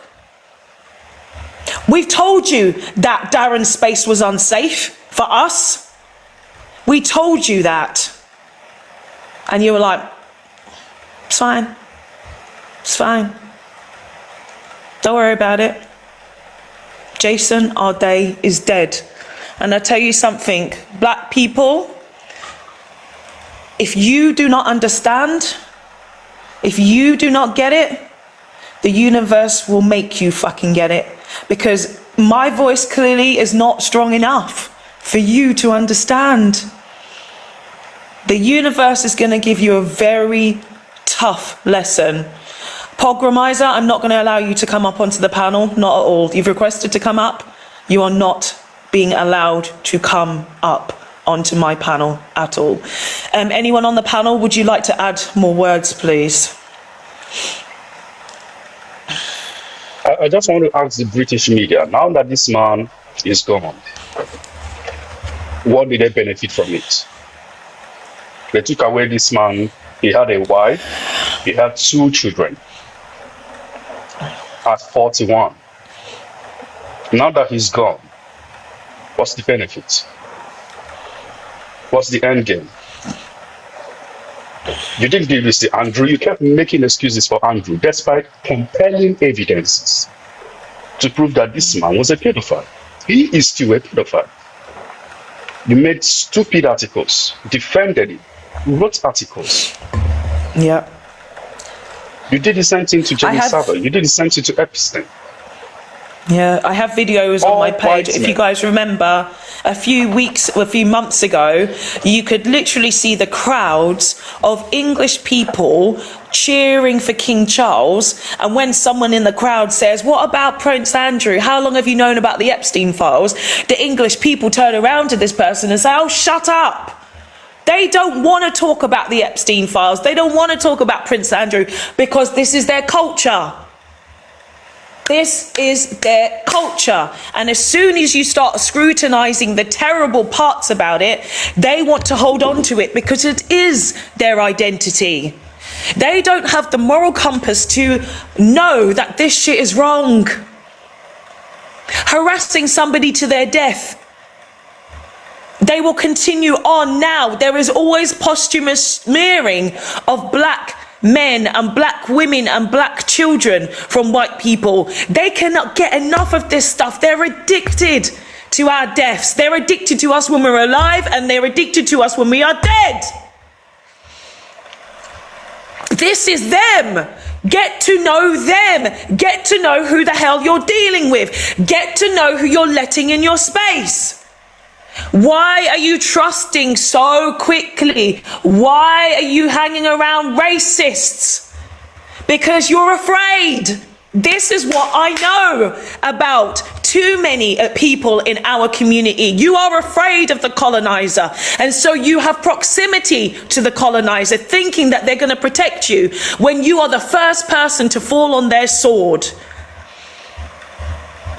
S1: We've told you that Darren's space was unsafe for us. We told you that. And you were like, it's fine. It's fine. Don't worry about it. Jason Arday is dead. And I tell you something, black people, if you do not understand, if you do not get it, the universe will make you fucking get it. Because my voice clearly is not strong enough for you to understand. The universe is going to give you a very tough lesson. Pogromizer, I'm not going to allow you to come up onto the panel, not at all. You've requested to come up. You are not being allowed to come up onto my panel at all. Anyone on the panel, would you like to add more words, please?
S2: I just want to ask the British media, now that this man is gone, what did they benefit from it? They took away this man. He had a wife. He had 2 children at 41. Now that he's gone, what's the benefit? What's the end game? You didn't give this to Andrew. You kept making excuses for Andrew, despite compelling evidences to prove that this man was a pedophile. He is still a pedophile. You made stupid articles, defended him, wrote articles.
S1: Yeah.
S2: You did the same thing to Jenny Savile. You did the same thing to Epstein.
S1: Yeah, I have videos on
S2: All
S1: my page.
S2: white
S1: If you
S2: men.
S1: guys remember, a few months ago, you could literally see the crowds of English people cheering for King Charles. And when someone in the crowd says, "What about Prince Andrew? How long have you known about the Epstein files?" the English people turn around to this person and say, "Oh, shut up." They don't want to talk about the Epstein files. They don't want to talk about Prince Andrew because this is their culture. This is their culture. And as soon as you start scrutinizing the terrible parts about it, they want to hold on to it because it is their identity. They don't have the moral compass to know that this shit is wrong. Harassing somebody to their death. They will continue on now. There is always posthumous smearing of black men and black women and black children from white people. They cannot get enough of this stuff. They're addicted to our deaths. They're addicted to us when we're alive, and they're addicted to us when we are dead. This is them. Get to know them. Get to know who the hell you're dealing with. Get to know who you're letting in your space. Why are you trusting so quickly? Why are you hanging around racists? Because you're afraid. This is what I know about too many people in our community. You are afraid of the colonizer, and so you have proximity to the colonizer, thinking that they're going to protect you when you are the first person to fall on their sword.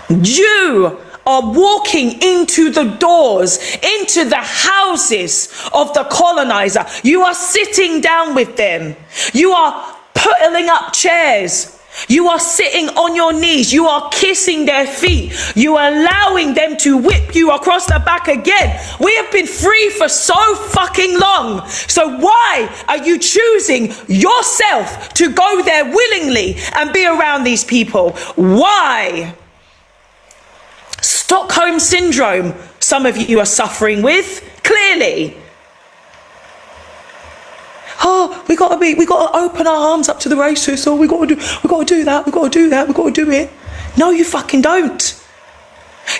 S1: You are walking into the doors, into the houses of the colonizer. You are sitting down with them. You are putting up chairs. You are sitting on your knees. You are kissing their feet. You are allowing them to whip you across the back again. We have been free for so fucking long. So why are you choosing yourself to go there willingly and be around these people? Why? Stockholm syndrome, some of you are suffering with, clearly. Oh, we got to open our arms up to the racists. Oh, we got to do that. We got to do it. No, you fucking don't.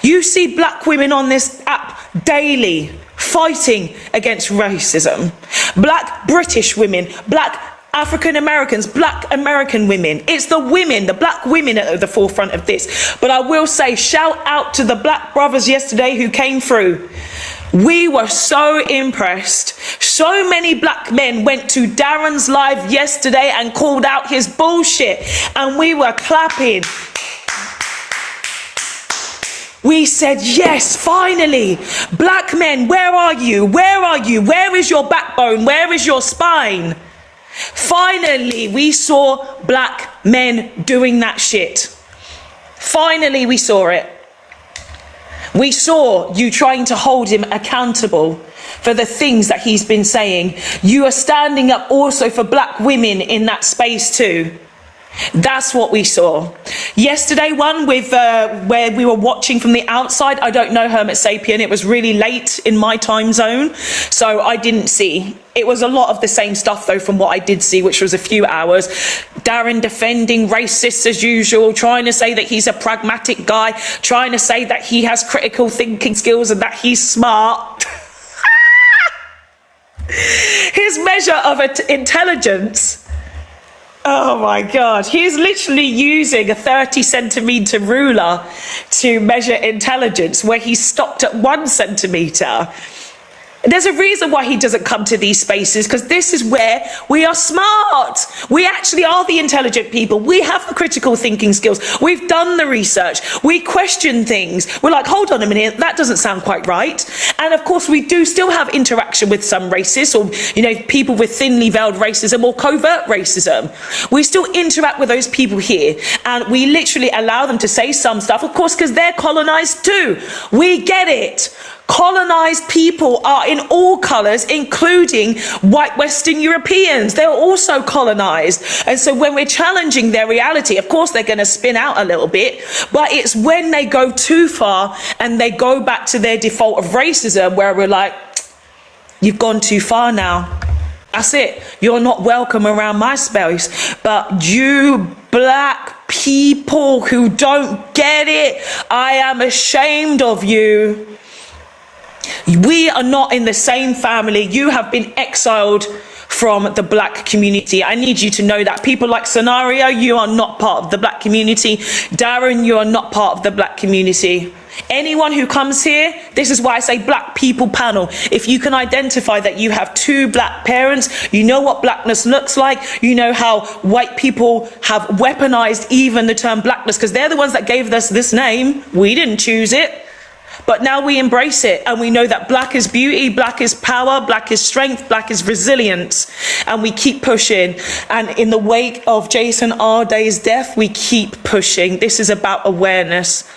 S1: You see black women on this app daily fighting against racism. Black British women, black African Americans, black American women. It's the women, the black women at the forefront of this. But I will say, shout out to the black brothers yesterday who came through. We were so impressed. So many black men went to Darren's live yesterday and called out his bullshit, and we were clapping. We said, yes, finally. Black men, where are you? Where are you? Where is your backbone? Where is your spine? Finally, we saw black men doing that shit. Finally, we saw it. We saw you trying to hold him accountable for the things that he's been saying. You are standing up also for black women in that space too. That's what we saw. Yesterday one with where we were watching from the outside. I don't know Hermit Sapien. It was really late in my time zone, so I didn't see. It was a lot of the same stuff though from what I did see, which was a few hours. Darren defending racists as usual, trying to say that he's a pragmatic guy, trying to say that he has critical thinking skills and that he's smart. His measure of intelligence. Oh my God, he's literally using a 30-centimeter ruler to measure intelligence where he stopped at 1 centimeter. There's a reason why he doesn't come to these spaces, because this is where we are smart. We actually are the intelligent people. We have the critical thinking skills. We've done the research. We question things. We're like, hold on a minute, that doesn't sound quite right. And of course, we do still have interaction with some racists, or people with thinly veiled racism or covert racism. We still interact with those people here, and we literally allow them to say some stuff, of course, because they're colonized too. We get it. Colonized people are in all colors, including white Western Europeans. They're also colonized. And so when we're challenging their reality, of course, they're going to spin out a little bit, but it's when they go too far and they go back to their default of racism where we're like, you've gone too far now. That's it. You're not welcome around my space. But you black people who don't get it, I am ashamed of you. We are not in the same family. You have been exiled from the black community. I need you to know that. People like Scenario, you are not part of the black community. Darren, you are not part of the black community. Anyone who comes here, this is why I say black people panel. If you can identify that you have two black parents, you know what blackness looks like, you know how white people have weaponized even the term blackness, because they're the ones that gave us this name. We didn't choose it. But now we embrace it, and we know that black is beauty, black is power, black is strength, black is resilience, and we keep pushing. And in the wake of Jason Arday's death, we keep pushing. This is about awareness.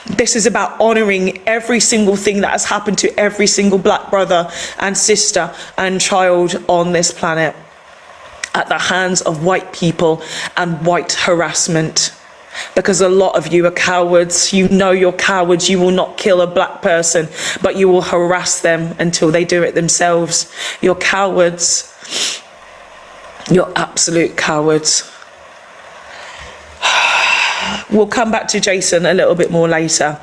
S1: This is about honoring every single thing that has happened to every single black brother and sister and child on this planet at the hands of white people and white harassment. Because a lot of you are cowards. You know you're cowards. You will not kill a black person, but you will harass them until they do it themselves. You're cowards. You're absolute cowards. We'll come back to Jason a little bit more later.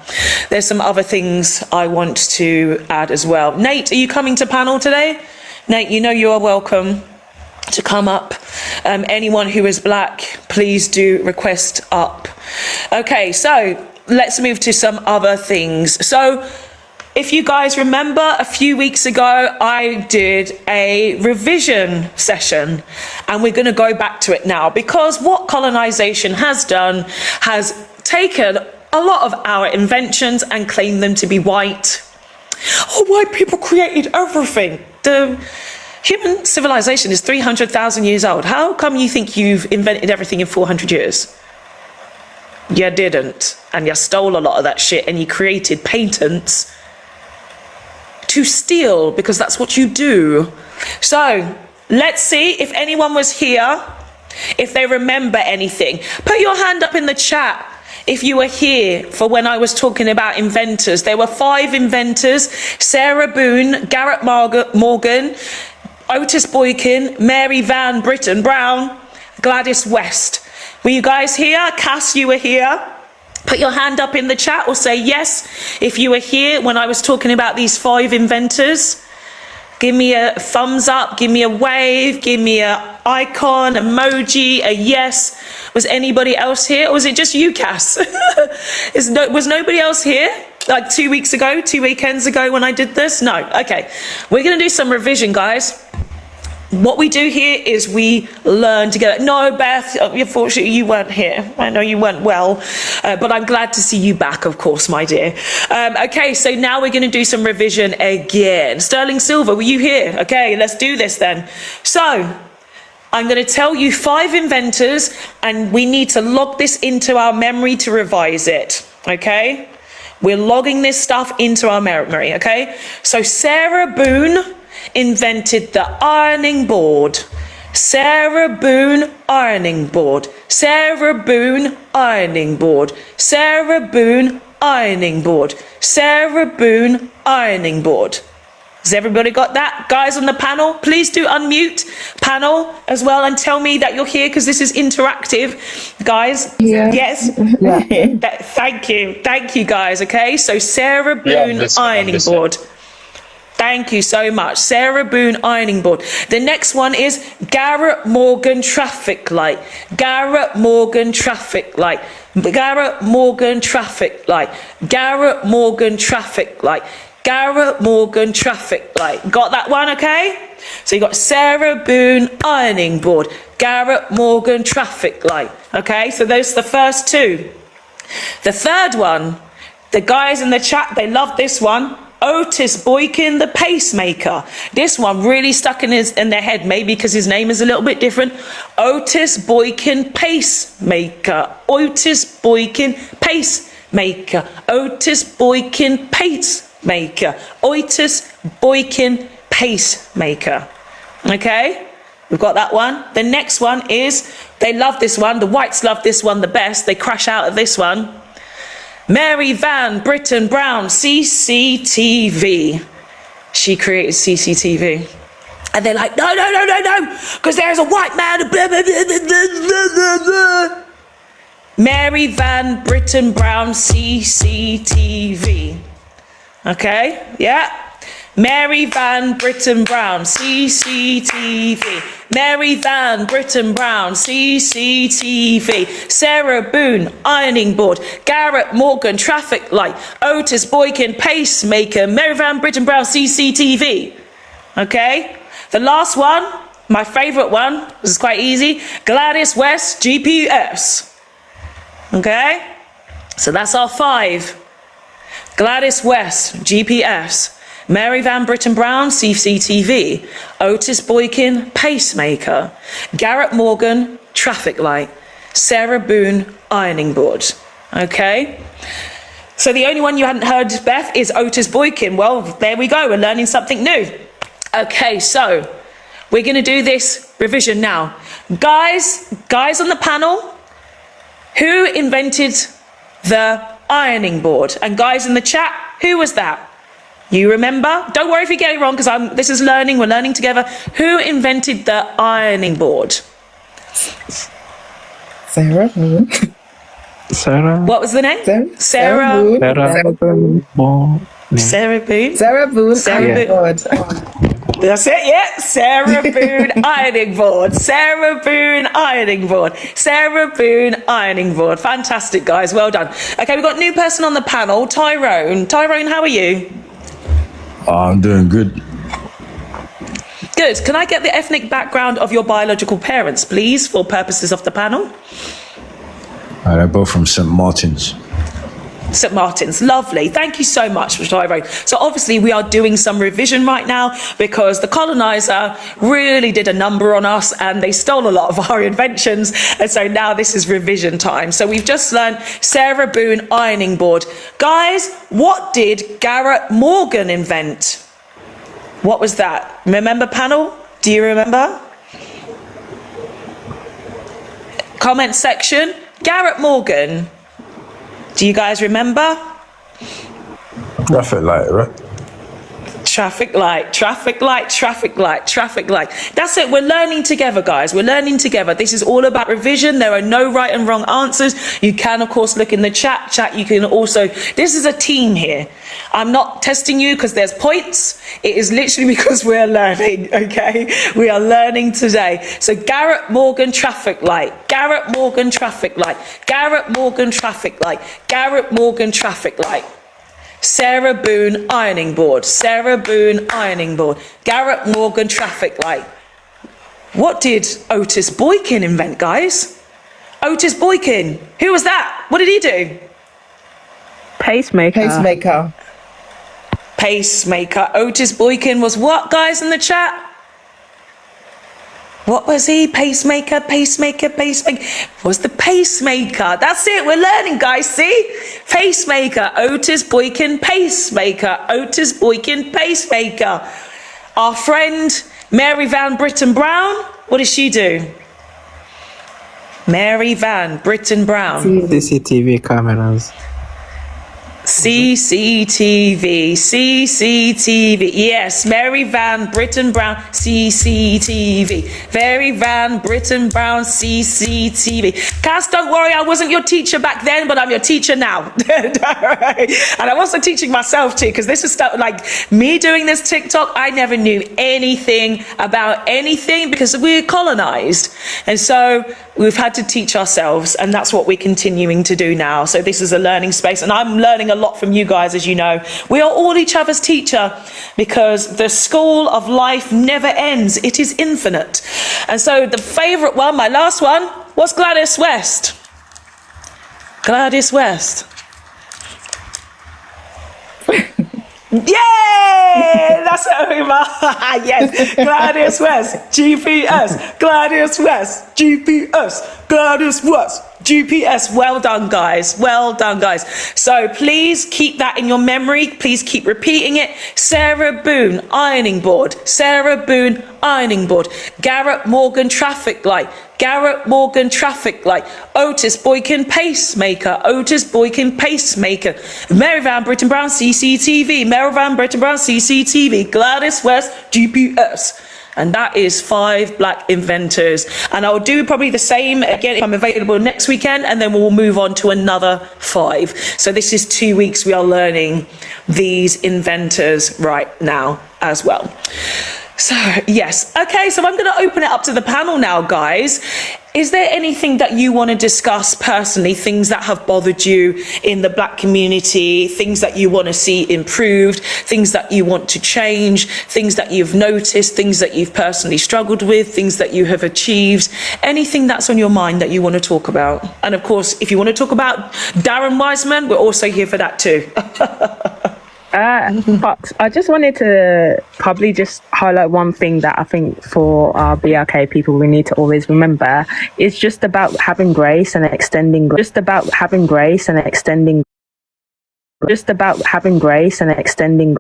S1: There's some other things I want to add as well. Nate, are you coming to panel today? Nate, you know you are welcome to come up. Anyone who is black, please do request up. Okay, so let's move to some other things. So if you guys remember, a few weeks ago, I did a revision session, and we're going to go back to it now, because what colonization has done has taken a lot of our inventions and claimed them to be white. Oh, white people created everything. The human civilization is 300,000 years old. How come you think you've invented everything in 400 years? You didn't. And you stole a lot of that shit, and you created patents to steal, because that's what you do. So let's see if anyone was here, if they remember anything. Put your hand up in the chat if you were here for when I was talking about inventors. There were 5 inventors: Sarah Boone, Garrett Morgan, Otis Boykin, Mary Van Britten Brown, Gladys West. Were you guys here? Cass, you were here? Put your hand up in the chat or say yes if you were here when I was talking about these 5 inventors. Give me a thumbs up, give me a wave, give me a icon, emoji, a yes. Was anybody else here, or was it just you, Cass? Was nobody else here? Like 2 weeks ago, 2 weekends ago when I did this? No, okay. We're gonna do some revision, guys. What we do here is we learn together. No, Beth, unfortunately you weren't here. I know you weren't well, but I'm glad to see you back, of course, my dear. Okay, so now we're going to do some revision again. Sterling Silver, were you here? Okay, let's do this then. So I'm going to tell you 5 inventors, and we need to log this into our memory to revise it, okay? We're logging this stuff into our memory, okay? So Sarah Boone invented the ironing board. Sarah Boone ironing board. Sarah Boone ironing board. Sarah Boone ironing board. Sarah Boone ironing board. Has everybody got that? Guys on the panel, please do unmute panel as well and tell me that you're here, because this is interactive. Guys,
S4: Yeah.
S1: yes?
S4: Yeah.
S1: Thank you guys, okay? So Sarah Boone ironing board. Thank you so much. Sarah Boone ironing board. The next one is Garrett Morgan traffic light. Garrett Morgan traffic light. Garrett Morgan traffic light. Garrett Morgan traffic light. Garrett Morgan traffic light. Got that one, okay? So you got Sarah Boone ironing board. Garrett Morgan traffic light. Okay, so those are the first 2. The third one, the guys in the chat, they love this one. Otis Boykin, the pacemaker. This one really stuck in their head, maybe because his name is a little bit different. Otis Boykin, pacemaker. Otis Boykin, pacemaker. Otis Boykin, pacemaker. Otis Boykin, pacemaker. Okay, we've got that one. The next one is, they love this one. The whites love this one the best. They crash out of this one. Mary Van Britten Brown, CCTV. She created CCTV. And they're like, no, because there's a white man. Blah, blah, blah, blah, blah, blah, blah. Mary Van Britton Brown, CCTV. Okay, yeah. Mary Van Britton Brown, CCTV. Mary Van Britton Brown, CCTV. Sarah Boone, ironing board. Garrett Morgan, traffic light. Otis Boykin, pacemaker. Mary Van Britton Brown, CCTV. Okay, the last one, my favourite one, this is quite easy. Gladys West, GPS. Okay, so that's our 5. Gladys West, GPS. Mary Van Britton Brown, CCTV. Otis Boykin, pacemaker. Garrett Morgan, traffic light. Sarah Boone, ironing board. Okay? So the only one you hadn't heard, Beth, is Otis Boykin. Well, there we go. We're learning something new. Okay, so we're going to do this revision now. Guys on the panel, who invented the ironing board? And guys in the chat, who was that? You remember? Don't worry if you get it wrong, because this is learning. We're learning together. Who invented the ironing board?
S4: Sarah Moon.
S6: Sarah.
S1: What was the name?
S4: Sarah Moon.
S6: Sarah Boone.
S1: Sarah Boone.
S4: Sarah Boone.
S1: Sarah Boone.
S4: God.
S1: That's it, yeah. Sarah Boone ironing board. Sarah Boone ironing board. Sarah Boone ironing board. Fantastic, guys. Well done. Okay, we've got a new person on the panel, Tyrone. Tyrone, how are you?
S7: I'm doing good.
S1: Good. Can I get the ethnic background of your biological parents, please, for purposes of the panel?
S7: They're both from St. Martin's.
S1: St. Martin's, lovely. Thank you so much for Tyrone. So obviously we are doing some revision right now because the colonizer really did a number on us and they stole a lot of our inventions. And so now this is revision time. So we've just learned Sarah Boone ironing board. Guys, what did Garrett Morgan invent? What was that? Remember, panel? Do you remember? Comment section. Garrett Morgan. Do you guys remember?
S7: Traffic light, right?
S1: Traffic light, traffic light, traffic light, traffic light. That's it. We're learning together, guys. We're learning together. This is all about revision. There are no right and wrong answers. You can, of course, look in the chat. You can also, this is a team here. I'm not testing you because there's points. It is literally because we're learning, okay? We are learning today. So Garrett Morgan, traffic light. Garrett Morgan, traffic light. Garrett Morgan, traffic light. Garrett Morgan, traffic light. Sarah Boone ironing board. Sarah Boone ironing board. Garrett Morgan traffic light. What did Otis Boykin invent, guys? Otis Boykin. Who was that? What did he do?
S6: Pacemaker.
S4: Pacemaker.
S1: Pacemaker. Otis Boykin was what, guys, in the chat? What was he? Pacemaker, pacemaker, pacemaker. Was the pacemaker. That's it. We're learning, guys. See? Pacemaker. Otis Boykin, pacemaker. Otis Boykin, pacemaker. Our friend, Mary Van Britton Brown. What does she do? Mary Van Britton Brown.
S6: CCTV cameras.
S1: CCTV, CCTV, yes, Mary Van Britton Brown, CCTV, Mary Van Britton Brown, CCTV. Cass, don't worry, I wasn't your teacher back then, but I'm your teacher now. And I'm also teaching myself too, because this is stuff like me doing this TikTok. I never knew anything about anything because we were colonized. And so we've had to teach ourselves, and that's what we're continuing to do now. So this is a learning space, and I'm learning a lot from you guys, as you know. We are all each other's teacher because the school of life never ends. It is infinite. And so the favorite one, my last one, was Gladys West. Gladys West. Yay! That's over. Yes, Gladys West, GPS, Gladys West, GPS, Gladys West, GPS. Well done, guys. Well done, guys. So please keep that in your memory. Please keep repeating it. Sarah Boone, ironing board. Sarah Boone, ironing board. Garrett Morgan, traffic light. Garrett Morgan, traffic light. Otis Boykin, pacemaker. Otis Boykin, pacemaker. Mary Van Britton Brown, CCTV. Mary Van Britton Brown, CCTV. Gladys West, GPS. And that is 5 black inventors. And I'll do probably the same again if I'm available next weekend, and then we'll move on to another 5. So this is 2 weeks we are learning these inventors right now as well. So, yes. Okay, so I'm going to open it up to the panel now, guys. Is there anything that you want to discuss personally, things that have bothered you in the black community, things that you want to see improved, things that you want to change, things that you've noticed, things that you've personally struggled with, things that you have achieved, anything that's on your mind that you want to talk about? And of course, if you want to talk about Darren Wiseman, we're also here for that too.
S6: But I just wanted to probably just highlight one thing that I think for our BRK people we need to always remember. It's just about having grace and extending. Just about having grace and extending. Just about having grace and extending.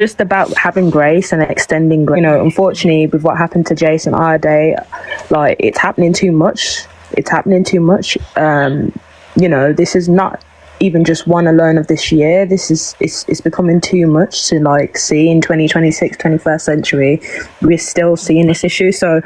S6: Just about having grace and extending. You know, unfortunately, with what happened to Jason Arday, like it's happening too much. It's happening too much. You know, this is not even just one alone of this year. This is it's becoming too much to like see in 2026, 21st century. We're still seeing this issue. So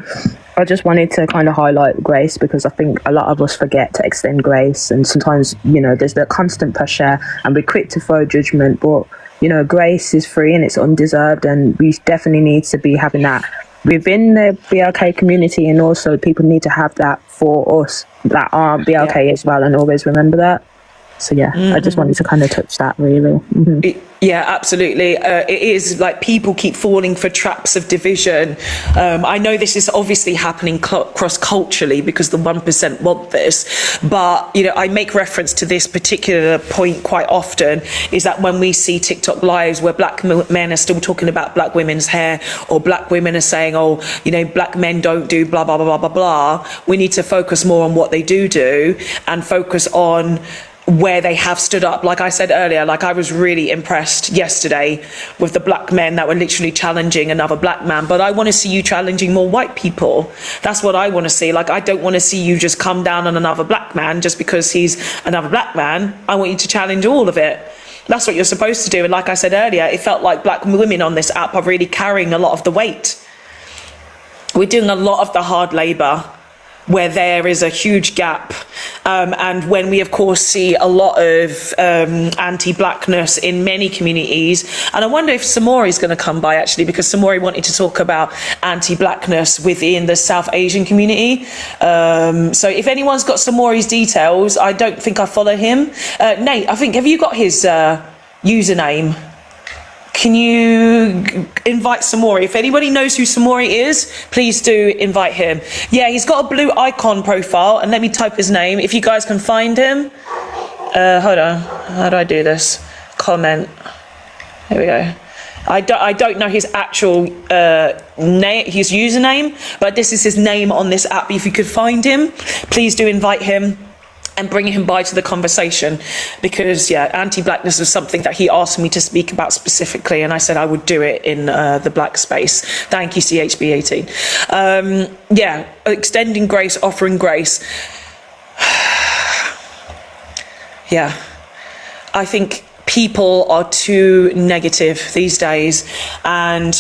S6: I just wanted to kind of highlight grace, because I think a lot of us forget to extend grace, and sometimes, you know, there's the constant pressure and we're quick to throw judgment, but you know, grace is free and it's undeserved, and we definitely need to be having that within the BRK community, and also people need to have that for us that aren't BRK as well, and always remember that. So yeah, I just wanted to kind of touch that really.
S1: Yeah, absolutely. It is like people keep falling for traps of division. I know this is obviously happening cross-culturally because the 1% want this, but you know, I make reference to this particular point quite often, is that when we see TikTok lives where black men are still talking about black women's hair, or black women are saying, oh, you know, black men don't do blah, blah, blah, blah, blah, blah, we need to focus more on what they do and focus on where they have stood up. Like I said earlier, like I was really impressed yesterday with the black men that were literally challenging another black man, but I want to see you challenging more white people. That's what I want to see. Like, I don't want to see you just come down on another black man just because he's another black man. I want you to challenge all of it. That's what you're supposed to do. And like I said earlier, it felt like black women on this app are really carrying a lot of the weight. We're doing a lot of the hard labor where there is a huge gap, and when we of course see a lot of anti-blackness in many communities. And I wonder if Samori is going to come by actually, because Samori wanted to talk about anti-blackness within the South Asian community. So if anyone's got Samori's details, I don't think I follow him. Nate, I think, have you got his username? Can you invite Samori? If anybody knows who Samori is, please do invite him. Yeah, he's got a blue icon profile, and let me type his name. If you guys can find him. Hold on, how do I do this? Comment. Here we go. I don't know his actual name, his username, but this is his name on this app. If you could find him, please do invite him and bring him by to the conversation, because yeah, anti-blackness was something that he asked me to speak about specifically, and I said I would do it in the black space. Thank you, CHB18. Yeah, extending grace, offering grace. Yeah, I think people are too negative these days, and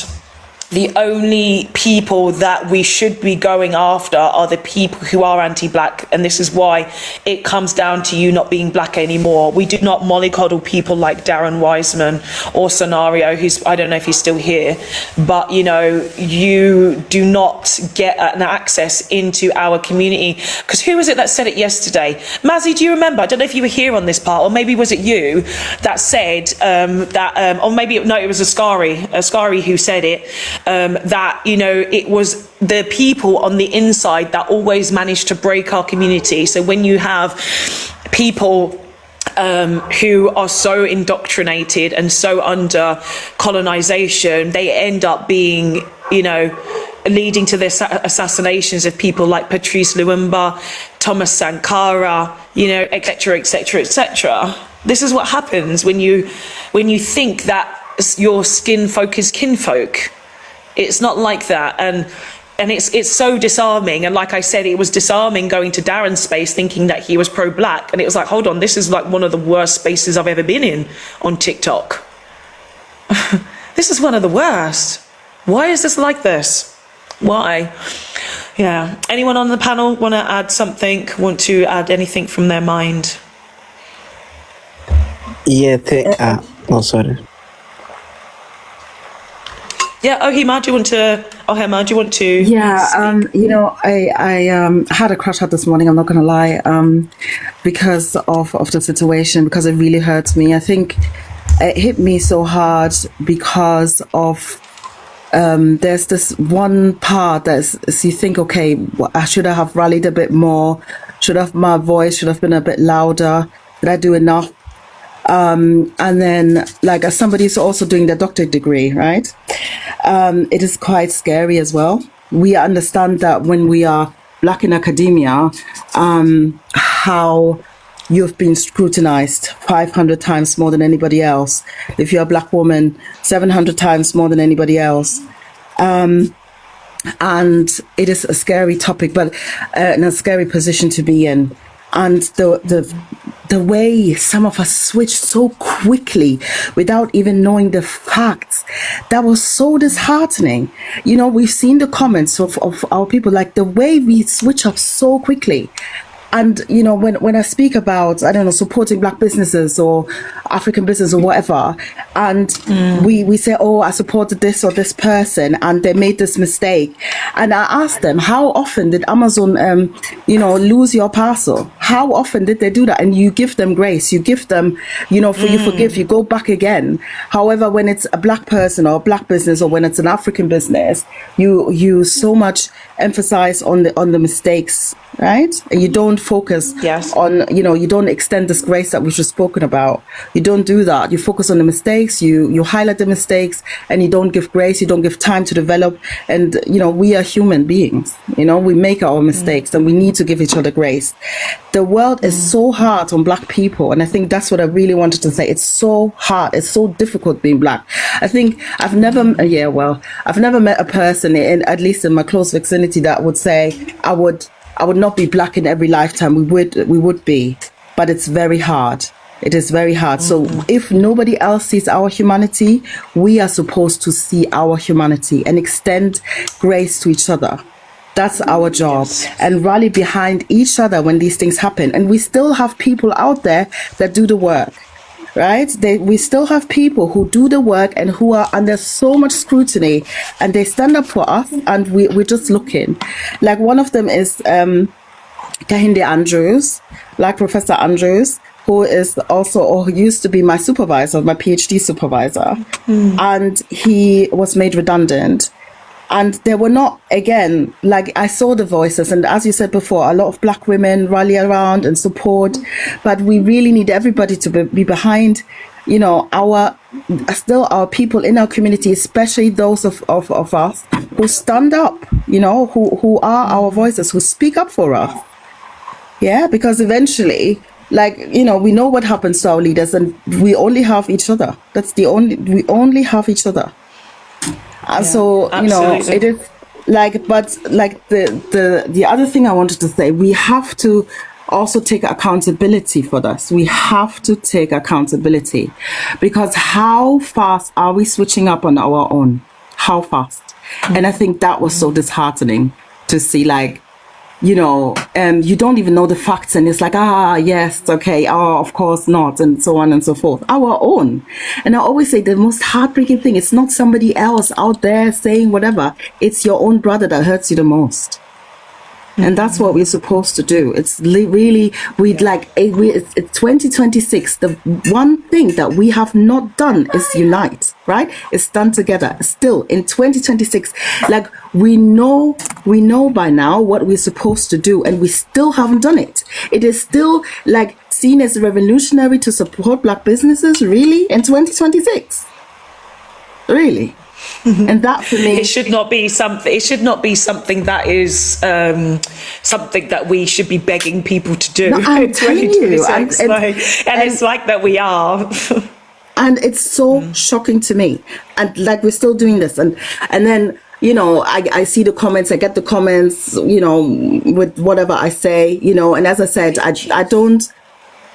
S1: the only people that we should be going after are the people who are anti-black, and this is why it comes down to you not being black anymore. We do not mollycoddle people like Darren Wiseman or Scenario, who's, I don't know if he's still here, but you know, you do not get an access into our community. Because who was it that said it yesterday? Mazzy, do you remember? I don't know if you were here on this part, or maybe was it you that said or maybe, no, it was Ascari who said it, that, you know, it was the people on the inside that always managed to break our community. So when you have people who are so indoctrinated and so under colonization, they end up being, you know, leading to the assassinations of people like Patrice Lumumba, Thomas Sankara, you know, etc., etc., etc. This is what happens when you think that your skin folk is kinfolk. It's not like that, and it's so disarming. And like I said, it was disarming going to Darren's space thinking that he was pro-black, and it was like, hold on, this is like one of the worst spaces I've ever been in on TikTok. This is one of the worst. Why is this like this? Why? Yeah. Anyone on the panel want to add something? Want to add anything from their mind?
S8: Yeah, sorry.
S1: Yeah, Ohima, do you want to?
S4: Yeah, I had a crash out this morning. I'm not gonna lie, because of the situation, because it really hurts me. I think it hit me so hard because of there's this one part that's you think, okay, I should have rallied a bit more. My voice should have been a bit louder. Did I do enough? And then, like, as somebody who's also doing their doctorate degree, right? It is quite scary as well. We understand that when we are Black in academia, how you've been scrutinized 500 times more than anybody else. If you're a Black woman, 700 times more than anybody else. And it is a scary topic, but in a scary position to be in. And the way some of us switch so quickly without even knowing the facts, that was so disheartening. You know, we've seen the comments of our people, like the way we switch up so quickly. And, you know, when I speak about, I don't know, supporting Black businesses or African business or whatever, and we say, oh, I supported this or this person and they made this mistake. And I asked them, how often did Amazon, lose your parcel? How often did they do that? And you give them grace, you give them, you forgive, you go back again. However, when it's a Black person or a Black business, or when it's an African business, you so much emphasize on the mistakes, right? And you don't focus on, you don't extend this grace that we've just spoken about. You don't do that. You focus on the mistakes, you highlight the mistakes, and you don't give grace, you don't give time to develop. And, we are human beings, we make our mistakes and we need to give each other grace. The world is so hard on Black people. And I think that's what I really wanted to say. It's so hard. It's so difficult being Black. I think I've never met a person, at least in my close vicinity, that would say I would not be Black in every lifetime. We would be, but it's very hard. It is very hard. So if nobody else sees our humanity, we are supposed to see our humanity and extend grace to each other. That's our job. And rally behind each other when these things happen. And we still have people out there that do the work, right? We still have people who do the work and who are under so much scrutiny, and they stand up for us, and we're just looking. Like, one of them is Kahinde Andrews, like Professor Andrews, who is also, or who used to be my supervisor, my PhD supervisor. And he was made redundant. And there were not, again, like, I saw the voices, and as you said before, a lot of Black women rally around and support, but we really need everybody to be behind, our people in our community, especially those of us who stand up, who are our voices, who speak up for us. Yeah, because eventually, we know what happens to our leaders, and we only have each other. We only have each other. And so,
S1: absolutely.
S4: it is the other thing I wanted to say, we have to also take accountability for this. We have to take accountability, because how fast are we switching up on our own? How fast? And I think that was so disheartening to see, you don't even know the facts, and it's like, yes, okay, of course not, and so on and so forth. Our own. And I always say the most heartbreaking thing, it's not somebody else out there saying whatever, it's your own brother that hurts you the most. And that's what we're supposed to do. It's really, it's 2026. The one thing that we have not done is unite, right? It's stand together. Still in 2026, we know by now what we're supposed to do, and we still haven't done it. It is still seen as revolutionary to support Black businesses, really, in 2026. Really. And that, for me,
S1: it should not be something that is something that we should be begging people to do.
S4: No, I'm telling you, and
S1: it's like that we are.
S4: And it's so shocking to me, and we're still doing this, and then I see the comments, I get the comments, with whatever I say, and as I said, I don't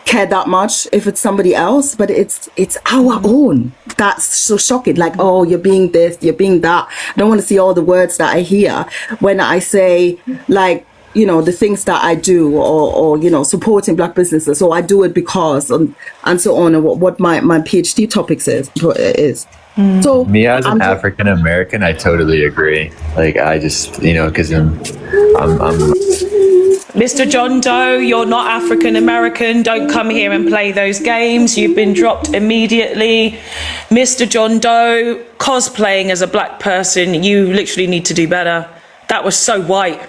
S4: care that much if it's somebody else, but it's our own. That's so shocking. Like, oh, you're being this, you're being that. I don't want to see all the words that I hear when I say, like, you know, the things that I do, or you know, supporting Black businesses. So I do it because, and so on, and what my PhD topics is. So
S9: Me as an African American, I totally agree. Like, I just, you know, because I'm
S1: Mr. John Doe, you're not African American. Don't come here and play those games. You've been dropped immediately. Mr. John Doe, cosplaying as a black person, you literally need to do better. That was so white.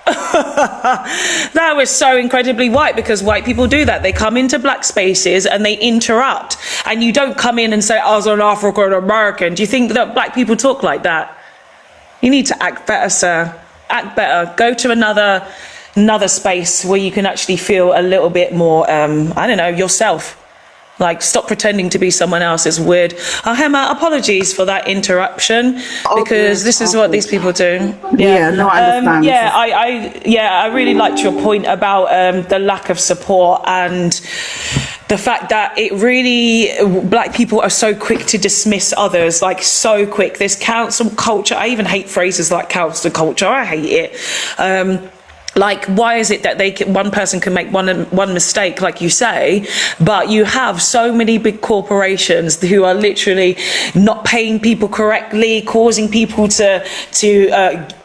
S1: That was so incredibly white, because white people do that. They come into black spaces and they interrupt, and you don't come in and say, I was an African American. Do you think that black people talk like that? You need to act better, sir. Act better. Go to another space where you can actually feel a little bit more, I don't know, yourself. Like, stop pretending to be someone else. It's weird. Hema, apologies for that interruption, because this is what these people do.
S4: Yeah, no, I understand.
S1: I really liked your point about the lack of support, and the fact that it really, black people are so quick to dismiss others, like so quick. This council culture. I even hate phrases like council culture. I hate it. Like, why is it that one person can make one mistake, like you say, but you have so many big corporations who are literally not paying people correctly, causing people to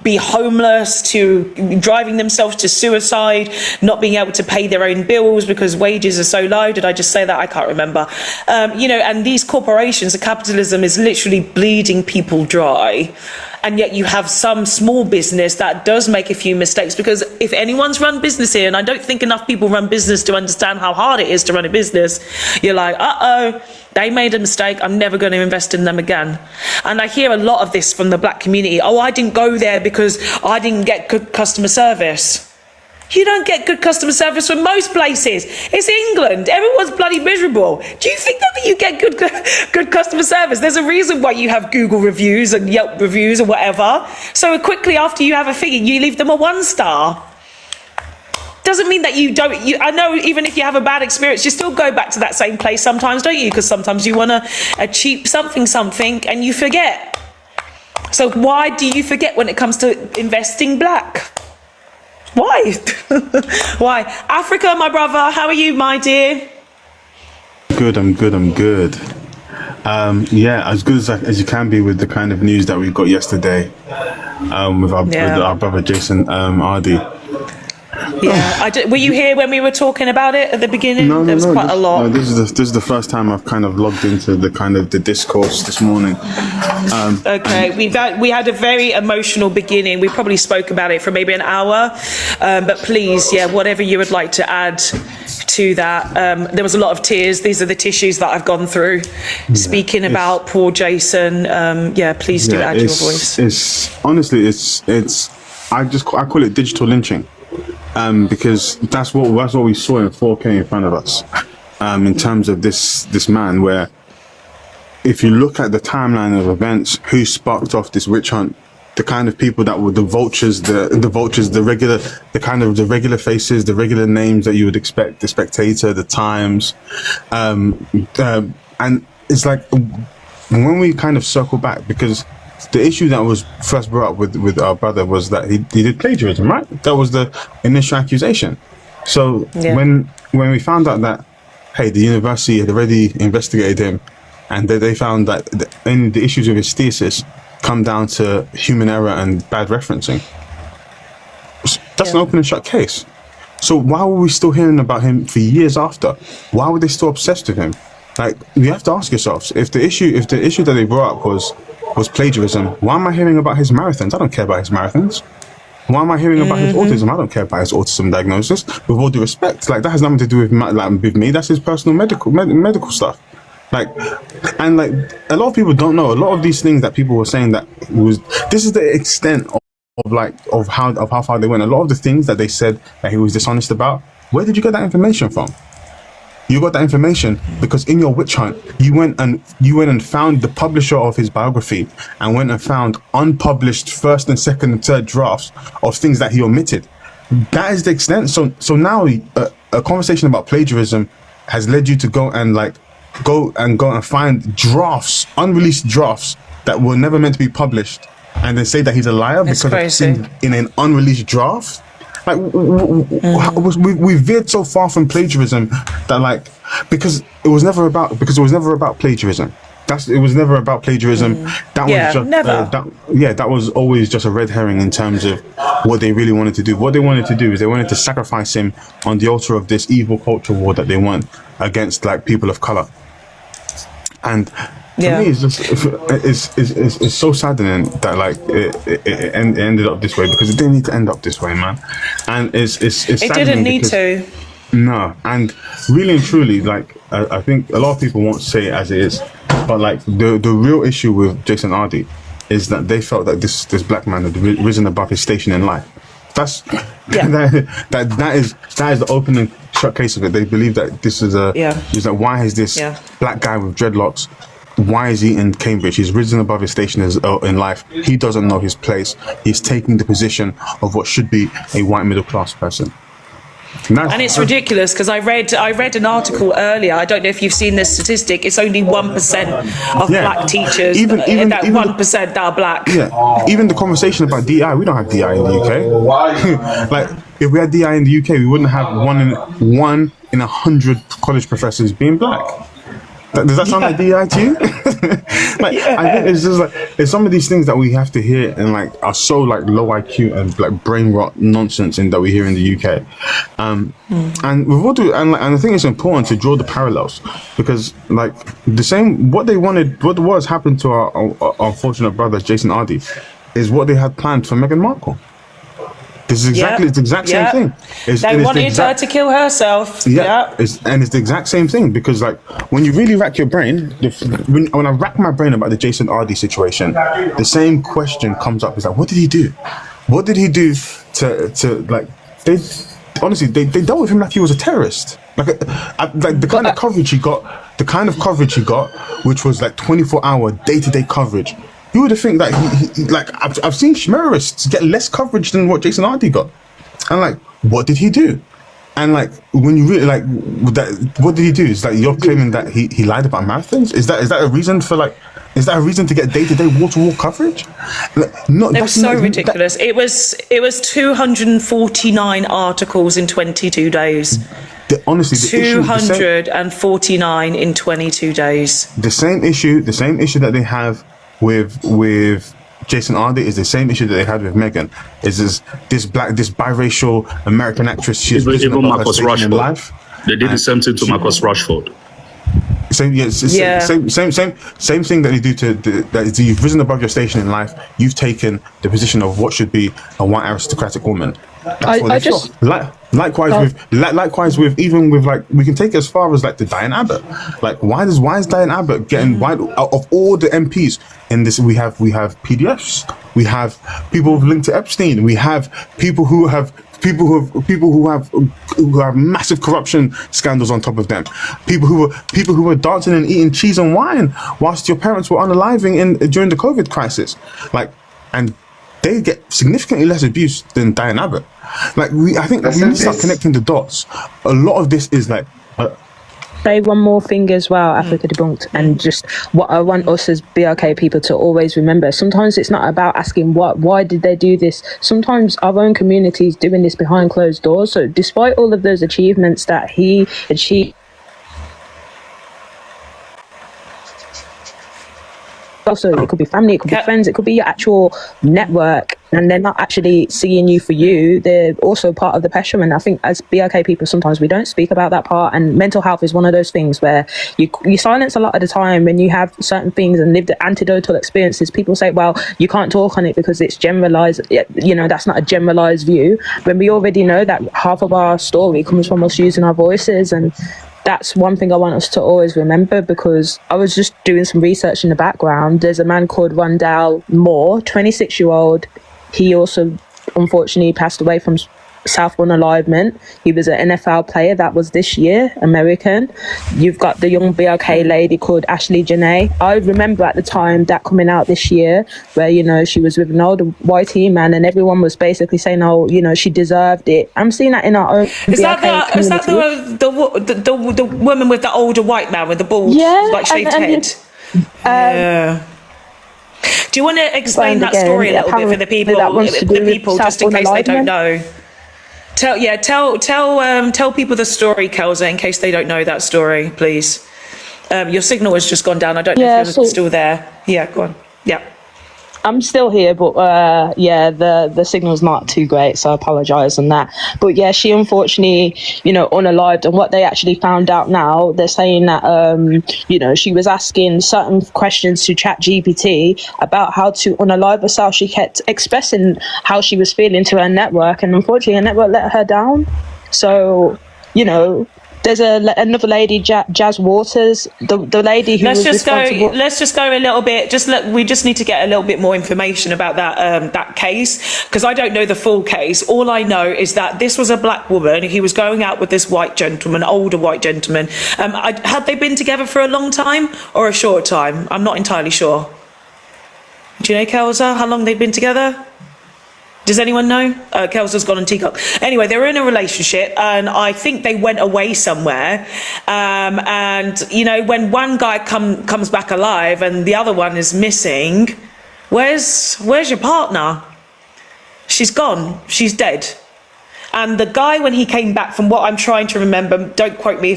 S1: be homeless, to driving themselves to suicide, not being able to pay their own bills because wages are so low. Did I just say that? I can't remember. You know, and these corporations, the capitalism is literally bleeding people dry. And yet you have some small business that does make a few mistakes, because if anyone's run business here, and I don't think enough people run business to understand how hard it is to run a business, you're like, uh-oh, they made a mistake, I'm never going to invest in them again. And I hear a lot of this from the black community. Oh, I didn't go there because I didn't get good customer service. You don't get good customer service from most places. It's England. Everyone's bloody miserable. Do you think that you get good customer service? There's a reason why you have Google reviews and Yelp reviews or whatever. So quickly after you have a figure, you leave them a 1-star. Doesn't mean that you don't. I know even if you have a bad experience, you still go back to that same place sometimes, don't you? Because sometimes you want a cheap something and you forget. So why do you forget when it comes to investing black? Why? Why? Africa, my brother, how are you, my dear?
S10: Good, I'm good. Yeah, as good as you can be with the kind of news that we got yesterday with our brother Jason Ardi.
S1: Yeah, were you here when we were talking about it at the beginning?
S10: No,
S1: there was quite a lot.
S10: No, this is the first time I've kind of logged into the discourse this morning.
S1: Okay, we had a very emotional beginning. We probably spoke about it for maybe an hour, but please, whatever you would like to add to that. There was a lot of tears. These are the tissues that I've gone through. Speaking about poor Jason. Please do add your voice.
S10: It's honestly, I call it digital lynching. Because that's what we saw in 4K in front of us, in terms of this man. Where if you look at the timeline of events, who sparked off this witch hunt, the kind of people that were the vultures, the regular faces, the regular names that you would expect, the Spectator, the Times, and it's like when we kind of circle back, because the issue that was first brought up with our brother was that he did plagiarism, right? That was the initial accusation. So when we found out that, hey, the university had already investigated him, and they found that the issues with his thesis come down to human error and bad referencing, that's an open and shut case. So why were we still hearing about him for years after? Why were they still obsessed with him? Like, you have to ask yourselves, if the issue that they brought up was plagiarism, why am I hearing about his marathons? I don't care about his marathons. Why am I hearing about his autism? I don't care about his autism diagnosis. With all due respect, like, that has nothing to do with me. That's his personal medical stuff. Like, and like, a lot of people don't know. A lot of these things that people were saying this is the extent of how far they went. A lot of the things that they said that he was dishonest about. Where did you get that information from? You got that information because in your witch hunt, you went and found the publisher of his biography and went and found unpublished first and second and third drafts of things that he omitted. That is the extent. So now a conversation about plagiarism has led you to go and find drafts, unreleased drafts that were never meant to be published, and then say that he's a liar
S1: It's
S10: because
S1: crazy.
S10: it's in an unreleased draft. Like we veered so far from plagiarism that because it was never about plagiarism. It was never about plagiarism. That
S1: Yeah,
S10: was just
S1: never.
S10: that was always just a red herring in terms of what they really wanted to do. What they wanted to do is they wanted to sacrifice him on the altar of this evil culture war that they want against people of color. And for me, it's just it's so saddening that it ended up this way, because it didn't need to end up this way, man. And it's
S1: It didn't need to.
S10: No, and really and truly, I think a lot of people won't say it as it is, but the real issue with Jason Ardi is that they felt that this black man had risen above his station in life. That's that is the opening shut case of it. They believe that this is why is this black guy with dreadlocks? Why is he in Cambridge? He's risen above his station in life. He doesn't know his place. He's taking the position of what should be a white middle class person.
S1: And it's ridiculous, because I read an article earlier. I don't know if you've seen this statistic. It's only 1% of black teachers. Even 1% that are black.
S10: Yeah. Even the conversation about DI, we don't have DI in the UK. If we had DI in the UK, we wouldn't have one in 100 college professors being black. Does that sound like DI to you? I think it's just it's some of these things that we have to hear and are so low IQ and brain rot nonsense that we hear in the UK. And with what I think it's important to draw the parallels, because the same what was happened to our unfortunate brother Jason Ardi is what they had planned for Meghan Markle. It's the exact same thing.
S1: They wanted her to kill herself.
S10: It's the exact same thing, because when you really rack your brain, when I rack my brain about the Jason Ardi situation, the same question comes up. It's what did he do? What did he do to they honestly they dealt with him like he was a terrorist. The kind of coverage he got, which was 24-hour day-to-day coverage. You would have think that he I've seen schmerrists get less coverage than what Jason Ardi got, and what did he do? And when you really what did he do? Is you're claiming that he lied about marathons? Is that a reason for is that a reason to get day-to-day wall-to-wall coverage? No,
S1: it was so ridiculous. It was 249 articles in 22 days.
S10: Honestly,
S1: 249 in 22 days.
S10: The same issue that they have with Jason Ardi is the same issue that they had with Meghan. Is this biracial American actress? She's
S2: even Marcus Rashford. They did the same thing to Marcus Rashford.
S10: Same thing that they do that you've risen above your station in life. You've taken the position of what should be a white aristocratic woman. Likewise with we can take it as far as the Diane Abbott. Why is Diane Abbott getting of all the MPs in this? We have PDFs. We have people linked to Epstein. We have people who have massive corruption scandals on top of them. People who were dancing and eating cheese and wine whilst your parents were unaliving during the COVID crisis. And they get significantly less abuse than Diane Abbott. I think we need to start connecting the dots. A lot of this is
S6: say one more thing as well, Africa Debunked, and just what I want us as BRK people to always remember. Sometimes it's not about asking why did they do this. Sometimes our own community is doing this behind closed doors. So despite all of those achievements that he achieved, also it could be family, it could be friends, it could be your actual network, and they're not actually seeing you for you. They're also part of the pressure. And I think as BRK people, sometimes we don't speak about that part, and mental health is one of those things where you silence a lot of the time when you have certain things and lived anecdotal experiences. People say, well, you can't talk on it because it's generalized. That's not a generalized view, when we already know that half of our story comes from us using our voices. And that's one thing I want us to always remember, because I was just doing some research in the background. There's a man called Rondell Moore, 26-year-old. He also unfortunately passed away from South unalivement. He was an NFL player. That was this year, American. You've got the young BLK lady called Ashley Janae. I remember at the time that coming out this year, where, you know, she was with an older white man and everyone was basically saying, oh, you know, she deserved it. I'm seeing that in our own
S1: Is that the woman with the older white man with the bald, like shaved head? Yeah. Do you want to explain that story a little bit for the people, just in case they don't know? Tell people the story, Kelza, in case they don't know that story, please. Your signal has just gone down. I don't know if you're still there. Yeah, go on. Yeah.
S6: I'm still here, but the signal's not too great, so I apologise on that. But yeah, she unfortunately, you know, unalived, and what they actually found out now, they're saying that, you know, she was asking certain questions to ChatGPT about how to unalive herself. She kept expressing how she was feeling to her network, and unfortunately her network let her down. So, you know, there's another lady, Jazz Waters, the lady who
S1: let's just go a little bit. We just need to get a little bit more information about that case, because I don't know the full case. All I know is that this was a black woman. He was going out with this white gentleman, older white gentleman. Had they been together for a long time or a short time? I'm not entirely sure. Do you know, Kelza, how long they've been together? Does anyone know? Kelza's gone on teacup. Anyway, they were in a relationship, and I think they went away somewhere. And, you know, when one guy comes back alive and the other one is missing, where's your partner? She's gone. She's dead. And the guy, when he came back, from what I'm trying to remember, don't quote me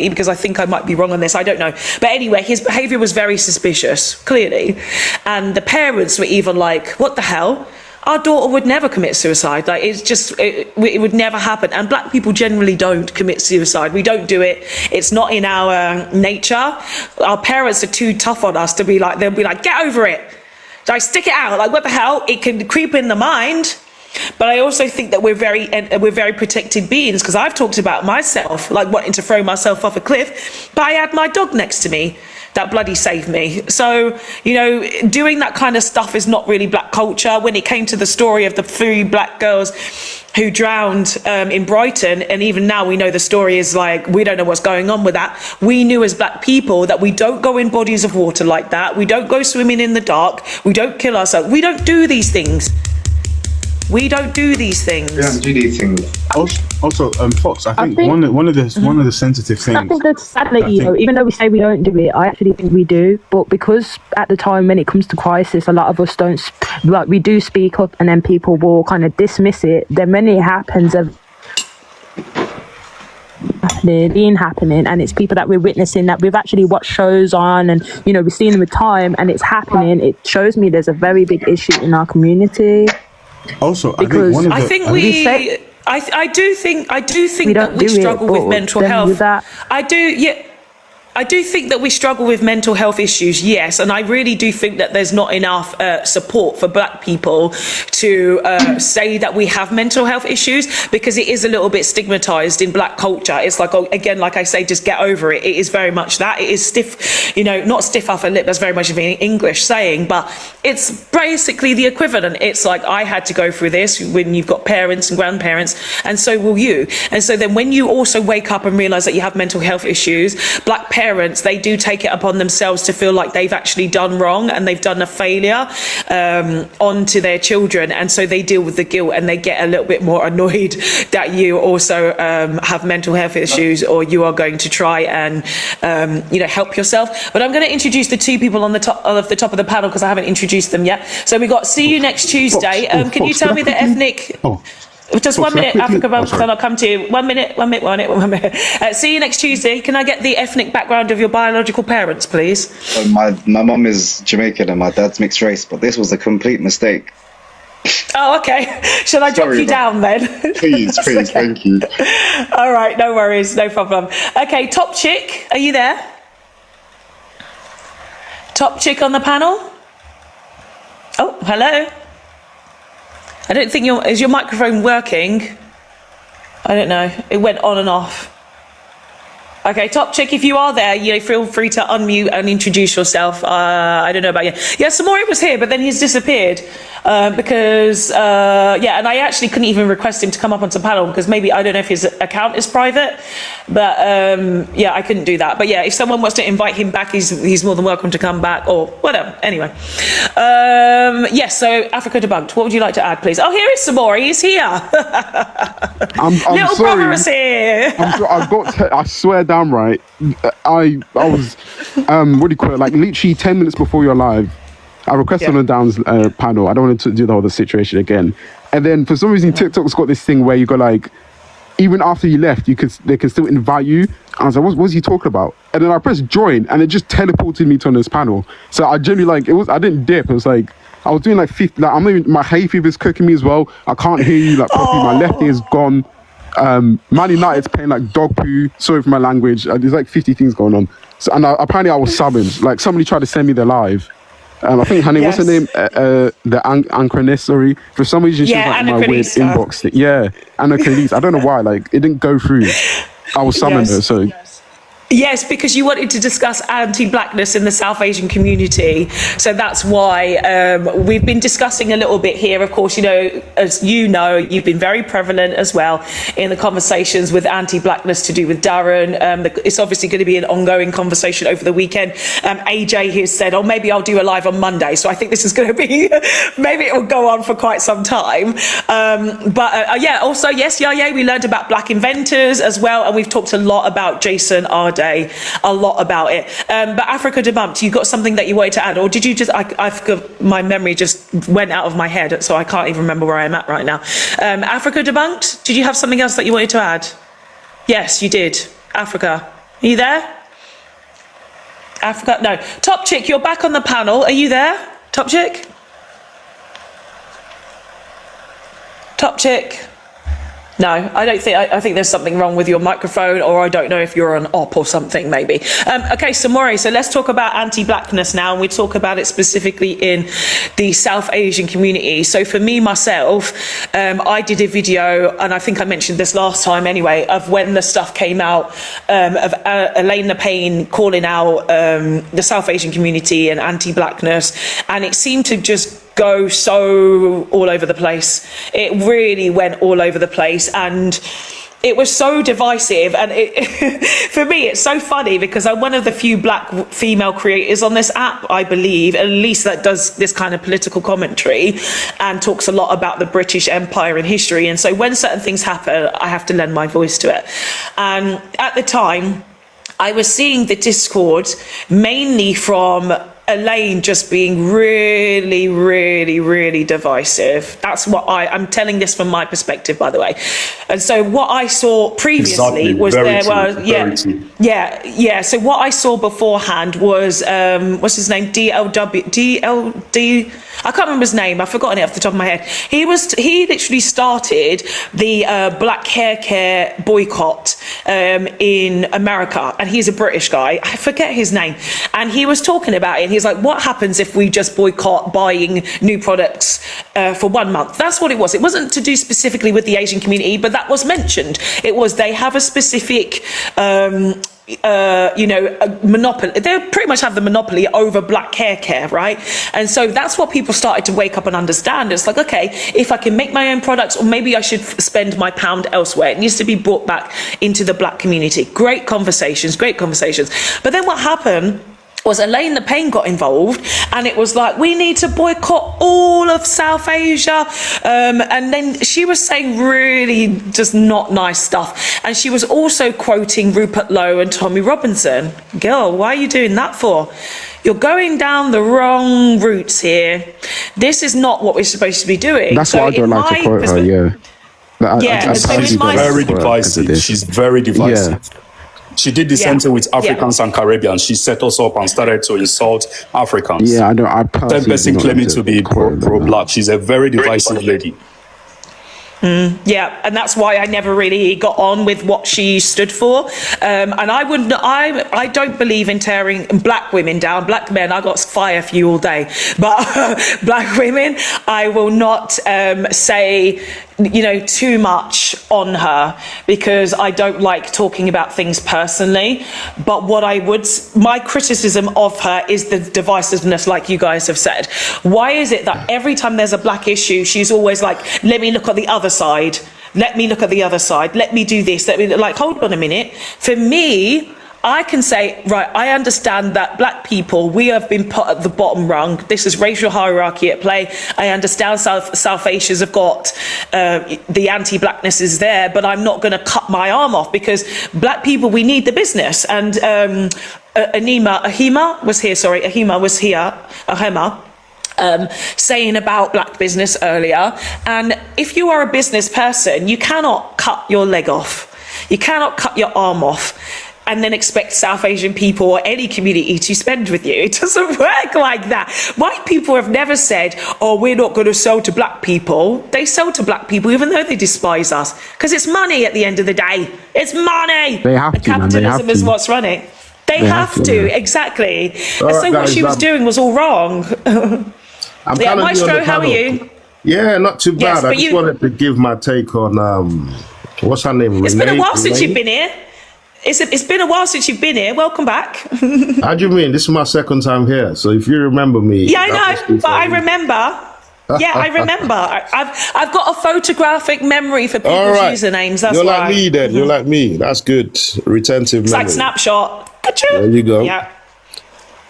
S1: because I think I might be wrong on this, I don't know. But anyway, his behaviour was very suspicious, clearly. And the parents were even like, what the hell? Our daughter would never commit suicide. Like, it's just, it would never happen. And black people generally don't commit suicide. We don't do it. It's not in our nature. Our parents are too tough on us to be like, they'll be like, get over it. Like, stick it out. Like, what the hell? It can creep in the mind. But I also think that we're very protected beings, because I've talked about myself, like wanting to throw myself off a cliff, but I had my dog next to me that bloody saved me. So, you know, doing that kind of stuff is not really black culture. When it came to the story of the 3 black girls who drowned in Brighton, and even now we know the story is like, we don't know what's going on with that. We knew as black people that we don't go in bodies of water like that. We don't go swimming in the dark. We don't kill ourselves. We don't do these things. We don't do these things.
S11: We don't do these things.
S10: Also, Fox, I think one of the sensitive things.
S6: I think that's sadly, you know, even though we say we don't do it, I actually think we do. But because at the time when it comes to crisis, a lot of us don't, like, we do speak up, and then people will kind of dismiss it. Then when it happens, happening, and it's people that we're witnessing, that we've actually watched shows on, and, you know, we've seen them with time, and it's happening. It shows me there's a very big issue in our community.
S10: Also,
S6: because
S10: I do
S1: think that we struggle with mental health. I do think that we struggle with mental health issues, yes, and I really do think that there's not enough support for black people to say that we have mental health issues, because it is a little bit stigmatized in black culture. It's like, oh, again, like I say, just get over it. It is very much that. It is stiff, you know, not stiff upper lip, that's very much of an English saying, but it's basically the equivalent. It's like, I had to go through this when you've got parents and grandparents, and so will you. And so then when you also wake up and realize that you have mental health issues, black parents, they do take it upon themselves to feel like they've actually done wrong and they've done a failure onto their children, and so they deal with the guilt, and they get a little bit more annoyed that you also have mental health issues, or you are going to try and you know, help yourself. But I'm going to introduce the 2 people on the top of the panel, because I haven't introduced them yet. So we got See You Next Tuesday. Can you tell me the ethnic? Just 1 minute, Africa Bubbles, then I'll come to you. 1 minute. See You Next Tuesday. Can I get the ethnic background of your biological parents, please?
S11: My mum is Jamaican and my dad's mixed race, but this was a complete mistake.
S1: Oh, okay. Shall I drop you down then?
S11: Please,
S1: okay.
S11: Thank you.
S1: All right, no worries, no problem. Okay, Top Chick, are you there? Top Chick on the panel? Oh, hello. I don't think is your microphone working? I don't know. It went on and off. Okay, Top Chick, if you are there, feel free to unmute and introduce yourself. I don't know about you. Yeah, Samori was here, but then he's disappeared because, and I actually couldn't even request him to come up onto the panel because maybe, I don't know if his account is private, but I couldn't do that. But yeah, if someone wants to invite him back, he's more than welcome to come back or whatever. Anyway, yes, so Africa Debunked. What would you like to add, please? Oh, here is Samori. He's here.
S12: I'm
S1: Little
S12: sorry.
S1: brother is here.
S12: I swear down right. I was what do you call it? Like literally 10 minutes before you're live, I requested on the Downs panel. I don't want to do the whole situation again. And then for some reason, TikTok's got this thing where you go like, even after you left, they can still invite you. And I was like, what was he talking about? And then I pressed join, and it just teleported me to on this panel. So I genuinely I didn't dip. It was like I was doing like 50. Like I'm not even, my hay fever's cooking me as well. I can't hear you like properly. My left ear is gone. Man United's playing like dog poo. Sorry for my language. There's like 50 things going on. So, and apparently I was summoned. Like somebody tried to send me the live. I think her name, what's her name? The Anchroness, sorry. For some reason, she was like my weird inbox thing. Yeah, Anna Khalees. I don't know why. Like it didn't go through. I was summoned her, so.
S1: Yes, because you wanted to discuss anti-blackness in the South Asian community. So that's why we've been discussing a little bit here. Of course, as you know, you've been very prevalent as well in the conversations with anti-blackness to do with Darren. It's obviously going to be an ongoing conversation over the weekend. AJ has said, maybe I'll do a live on Monday. So I think this is going to be, maybe it will go on for quite some time. Also, yes, we learned about Black inventors as well. And we've talked a lot about Jason Arde. A lot about it, but Africa Debunked, you got something that you wanted to add, or did you just? I forgot, my memory just went out of my head, so I can't even remember where I'm at right now. Africa Debunked, did you have something else that you wanted to add? Yes, you did. Africa, are you there? Africa, no. Top Chick, you're back on the panel. Are you there, Top Chick? Top Chick. No, I don't think. I think there's something wrong with your microphone, or I don't know if you're on op or something, maybe. Okay, Samori, so let's talk about anti-blackness now, and we talk about it specifically in the South Asian community. So for me, myself, I did a video, and I think I mentioned this last time anyway, of when the stuff came out of Elaine Payne calling out the South Asian community and anti-blackness, and it seemed to just go so all over the place. It really went all over the place, and it was so divisive. And for me, it's so funny because I'm one of the few Black female creators on this app, I believe, at least that does this kind of political commentary and talks a lot about the British Empire and history. And so when certain things happen, I have to lend my voice to it. And at the time, I was seeing the discord mainly from Elaine just being really, really, really divisive. That's what I'm telling this from my perspective, by the way. And so what I saw previously was So what I saw beforehand was what's his name? DLD. I can't remember his name. I've forgotten it off the top of my head. He literally started the black hair care boycott in America, and he's a British guy. I forget his name, and he was talking about it. He's like, what happens if we just boycott buying new products for 1 month? That's what it was. It wasn't to do specifically with the Asian community, but that was mentioned. It was they have a specific a monopoly. They pretty much have the monopoly over black hair care, right? And so that's what people started to wake up and understand. It's like, okay, if I can make my own products, or maybe I should spend my pound elsewhere. It needs to be brought back into the Black community. Great conversations. But then what happened was Elaine Payne got involved, and it was like, we need to boycott all of South Asia. And then she was saying really just not nice stuff. And she was also quoting Rupert Lowe and Tommy Robinson. Girl, why are you doing that for? You're going down the wrong routes here. This is not what we're supposed to be doing.
S12: That's why I don't like to quote her,
S13: She's very divisive. She's very divisive. Yeah. She did the same thing with Africans and Caribbeans. She set us up and started to insult Africans.
S12: Yeah, I know. I personally
S13: that person claiming to be pro-black. She's a very divisive lady.
S1: Yeah, and that's why I never really got on with what she stood for. And I don't believe in tearing black women down. Black men, I got fire for you all day. But black women, I will not say too much on her, because I don't like talking about things personally. But my criticism of her is the divisiveness, like you guys have said. Why is it that every time there's a black issue, she's always like, let me look at the other side. Let me look at the other side. Let me do this. Hold on a minute. For me, I can say, right, I understand that black people, we have been put at the bottom rung. This is racial hierarchy at play. I understand South Asians have got the anti-blackness is there, but I'm not going to cut my arm off, because black people, we need the business. And Ahima was here, saying about black business earlier. And if you are a business person, you cannot cut your leg off. You cannot cut your arm off and then expect South Asian people or any community to spend with you. It doesn't work like that. White people have never said, oh, we're not going to sell to black people. They sell to black people even though they despise us, because it's money at the end of the day. It's money.
S12: They have to,
S1: capitalism is what's running. They have to, exactly. So what she was doing was all wrong.
S14: Yeah,
S1: Maestro, how are you?
S14: Yeah, not too bad.
S1: Yes,
S14: I just wanted to give my take on, what's her name?
S1: It's been a while since you've been here. It's been a while since you've been here. Welcome back.
S14: How do you mean? This is my second time here. So if you remember me.
S1: Yeah, I know, but I remember. Yeah, I remember. I've got a photographic memory for people's usernames. That's
S14: You're
S1: why.
S14: like me then. You're like me. That's good. Retentive
S1: It's
S14: memory.
S1: like snapshot. Achoo.
S14: There you go.
S1: Yeah.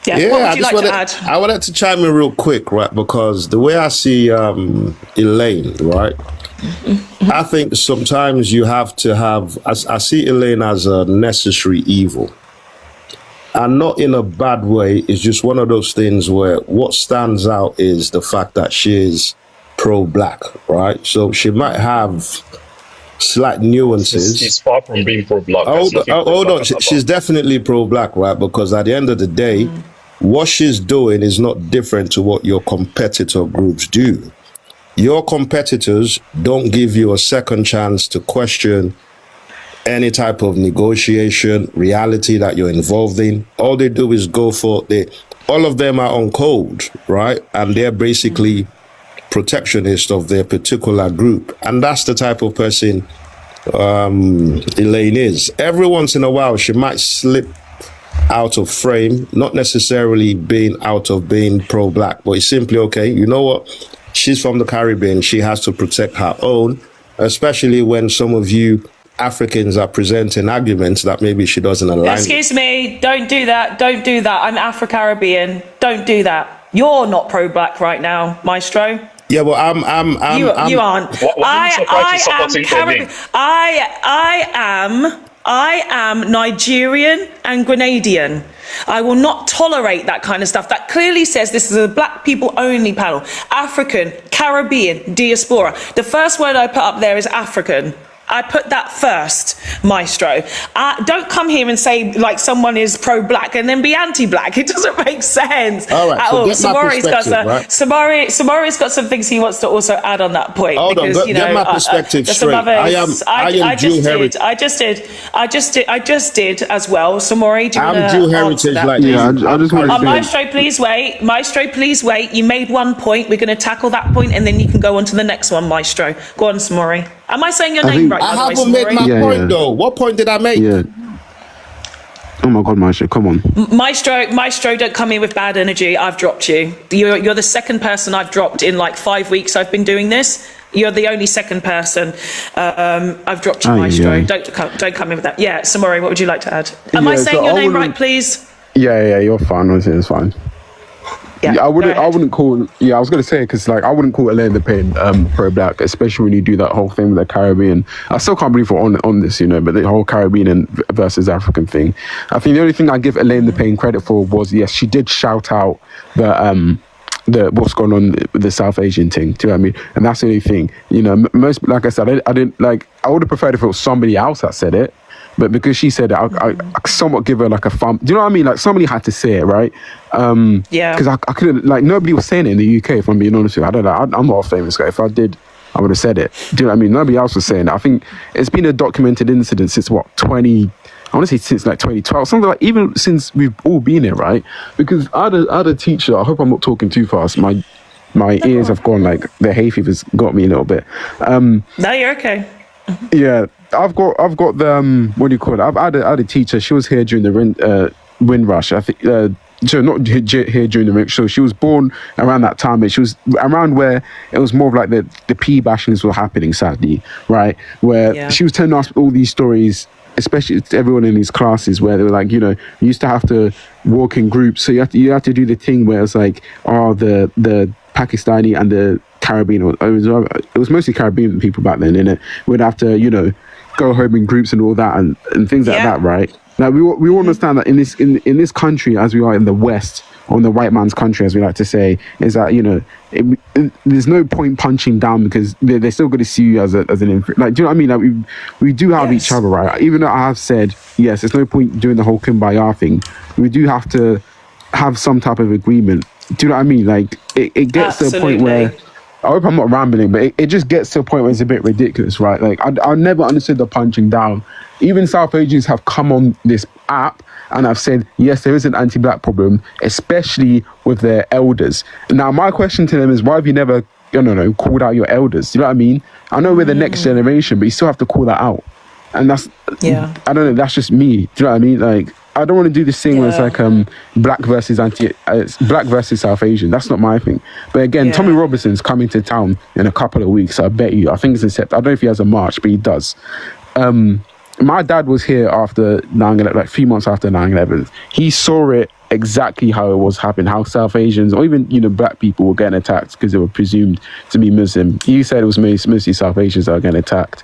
S1: Yeah. What would you like to add?
S14: I wanted to chime in real quick, right? Because the way I see Elaine, right? I think sometimes you have to have, I see Elaine as a necessary evil. And not in a bad way. It's just one of those things where what stands out is the fact that she is pro-black, right? So she might have slight nuances.
S2: She's far from being pro-black.
S14: Hold on. She's definitely pro-black, right? Because at the end of the day, what she's doing is not different to what your competitor groups do. Your competitors don't give you a second chance to question any type of negotiation, reality that you're involved in. All they do is go for all of them are on code, right? And they're basically protectionist of their particular group. And that's the type of person Elaine is. Every once in a while, she might slip out of frame, not necessarily being pro-black, but it's simply, okay, you know what? She's from the Caribbean. She has to protect her own, especially when some of you Africans are presenting arguments that maybe she doesn't align.
S1: Excuse me, don't do that. Don't do that. I'm Afro-Caribbean. Don't do that. You're not pro-black right now, Maestro.
S14: Yeah, well,
S1: you aren't. I am Nigerian and Grenadian. I will not tolerate that kind of stuff. That clearly says this is a black people only panel. African, Caribbean, diaspora. The first word I put up there is African. I put that first, Maestro. Don't come here and say like someone is pro-black and then be anti-black. It doesn't make sense.
S14: All right, so get my perspective,
S1: Samori's got some things he wants to also add on that point.
S14: Hold on, get my perspective straight. I am Jew heritage.
S1: I just did as well. Samori, do you want to
S14: Jew heritage
S1: that?
S14: like
S12: yeah, I just want to say.
S1: Maestro, please wait. Maestro, please wait. You made one point. We're going to tackle that point and then you can go on to the next one, Maestro. Go on, Samori. Am I saying your name right?
S14: I haven't made my point though. What point did I make?
S12: Yeah. Oh my God, Maestro, come on.
S1: Maestro, don't come in with bad energy. I've dropped you. You're the second person I've dropped in like 5 weeks I've been doing this. You're the only second person I've dropped you, Maestro.
S12: Yeah.
S1: Don't come in with that. Yeah, Samori, what would you like to add? Am I saying your name right, please?
S12: Yeah, you're fine. It's fine.
S1: Yeah,
S12: I wouldn't call. Yeah, I was gonna say because like I wouldn't call Elaine the Pain pro-black, especially when you do that whole thing with the Caribbean. I still can't believe we're on this, but the whole Caribbean versus African thing. I think the only thing I give Elaine the Pain credit for was yes, she did shout out the what's going on with the South Asian thing. Do you know what I mean? And that's the only thing. Most, like I said, I didn't like. I would have preferred if it was somebody else that said it. But because she said it, I somewhat give her like a thumb. Do you know what I mean? Like somebody had to say it, right?
S1: Yeah.
S12: Because I couldn't, like nobody was saying it in the UK, if I'm being honest with you. I don't know. I'm not a famous guy. If I did, I would have said it. Do you know what I mean? Nobody else was saying it. I think it's been a documented incident since I want to say since like 2012. Something like even since we've all been here, right? Because I had a teacher, I hope I'm not talking too fast. My My ears have gone like the hay fever's got me a little bit.
S1: No, you're okay.
S12: Yeah, I've got the what do you call it? I had a teacher. She was here during the Windrush. I think. So not here during the Windrush. So she was born around that time, and she was around where it was more of like the PE bashings were happening. Sadly, right, where she was telling us all these stories, especially to everyone in these classes, where they were like, you used to have to walk in groups, so you have to do the thing where it's like, the Pakistani and the Caribbean, it was mostly Caribbean people back then, innit? We'd have to, go home in groups and all that and things like that, right? Now we all understand that in this country, as we are in the West, or in the white man's country, as we like to say, is that there's no point punching down, because they're still going to see you as an like, do you know what I mean? Like we do have each other, right? Even though I have said yes, there's no point doing the whole kumbaya thing. We do have to have some type of agreement. Do you know what I mean? Like it gets to a point where, I hope I'm not rambling, but it just gets to a point where it's a bit ridiculous, right? Like I never understood the punching down. Even South Asians have come on this app and I've said, yes, there is an anti-black problem, especially with their elders. Now, my question to them is, why have you never, called out your elders? Do you know what I mean? I know we're the next generation, but you still have to call that out. And that's, I don't know, that's just me. Do you know what I mean? Like, I don't want to do this thing where it's like black versus South Asian. That's not my thing. But again, Tommy Robinson's coming to town in a couple of weeks. I bet you. I think it's in September. I don't know if he has a march, but he does. My dad was here after 9/11, like 3 months after 9/11. He saw it exactly how it was happening, how South Asians or even black people were getting attacked because they were presumed to be Muslim. He said it was mostly South Asians that were getting attacked.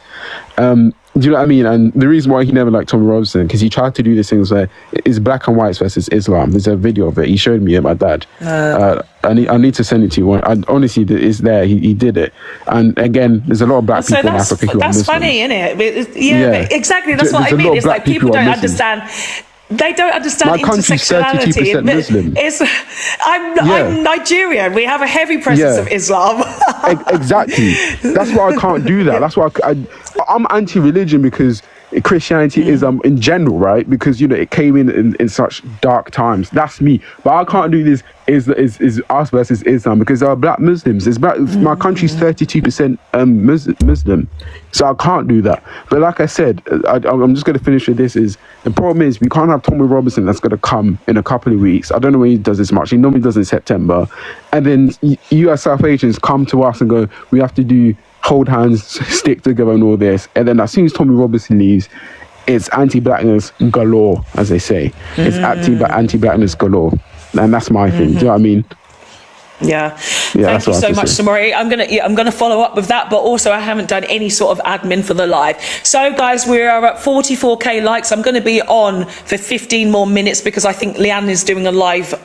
S12: Do you know what I mean? And the reason why he never liked Tommy Robinson, because he tried to do this thing where it's black and whites versus Islam. There's a video of it. He showed me it, my dad. I need to send it to you. Honestly, it's there. He did it. And again, there's a lot of black people in Africa who are Muslims.
S1: That's funny, isn't it? Yeah, exactly. That's what I mean. It's like people don't understand. They don't understand
S12: my country's
S1: intersectionality.
S12: 32% Muslim.
S1: I'm Nigerian. We have a heavy presence of Islam.
S12: Exactly. That's why I can't do that. That's why I'm anti-religion, because Christianity is in general, right? Because it came in such dark times. That's me. But I can't do this is us versus Islam, because there are black Muslims. My country's 32% Muslim, so I can't do that. But like I said, I'm just going to finish with this. The problem is we can't have Tommy Robinson that's going to come in a couple of weeks. I don't know when he does this march. He normally does it in September, and then you as South Asians come to us and go, we have to hold hands, stick together and all this. And then as soon as Tommy Robinson leaves, it's anti-blackness galore, as they say. It's anti-blackness galore. And that's my thing. Do you know what I mean?
S1: Yeah. Thank you so much, Samori. I'm gonna follow up with that, but also I haven't done any sort of admin for the live. So guys, we are at 44k likes. I'm gonna be on for 15 more minutes because I think Leanne is doing a live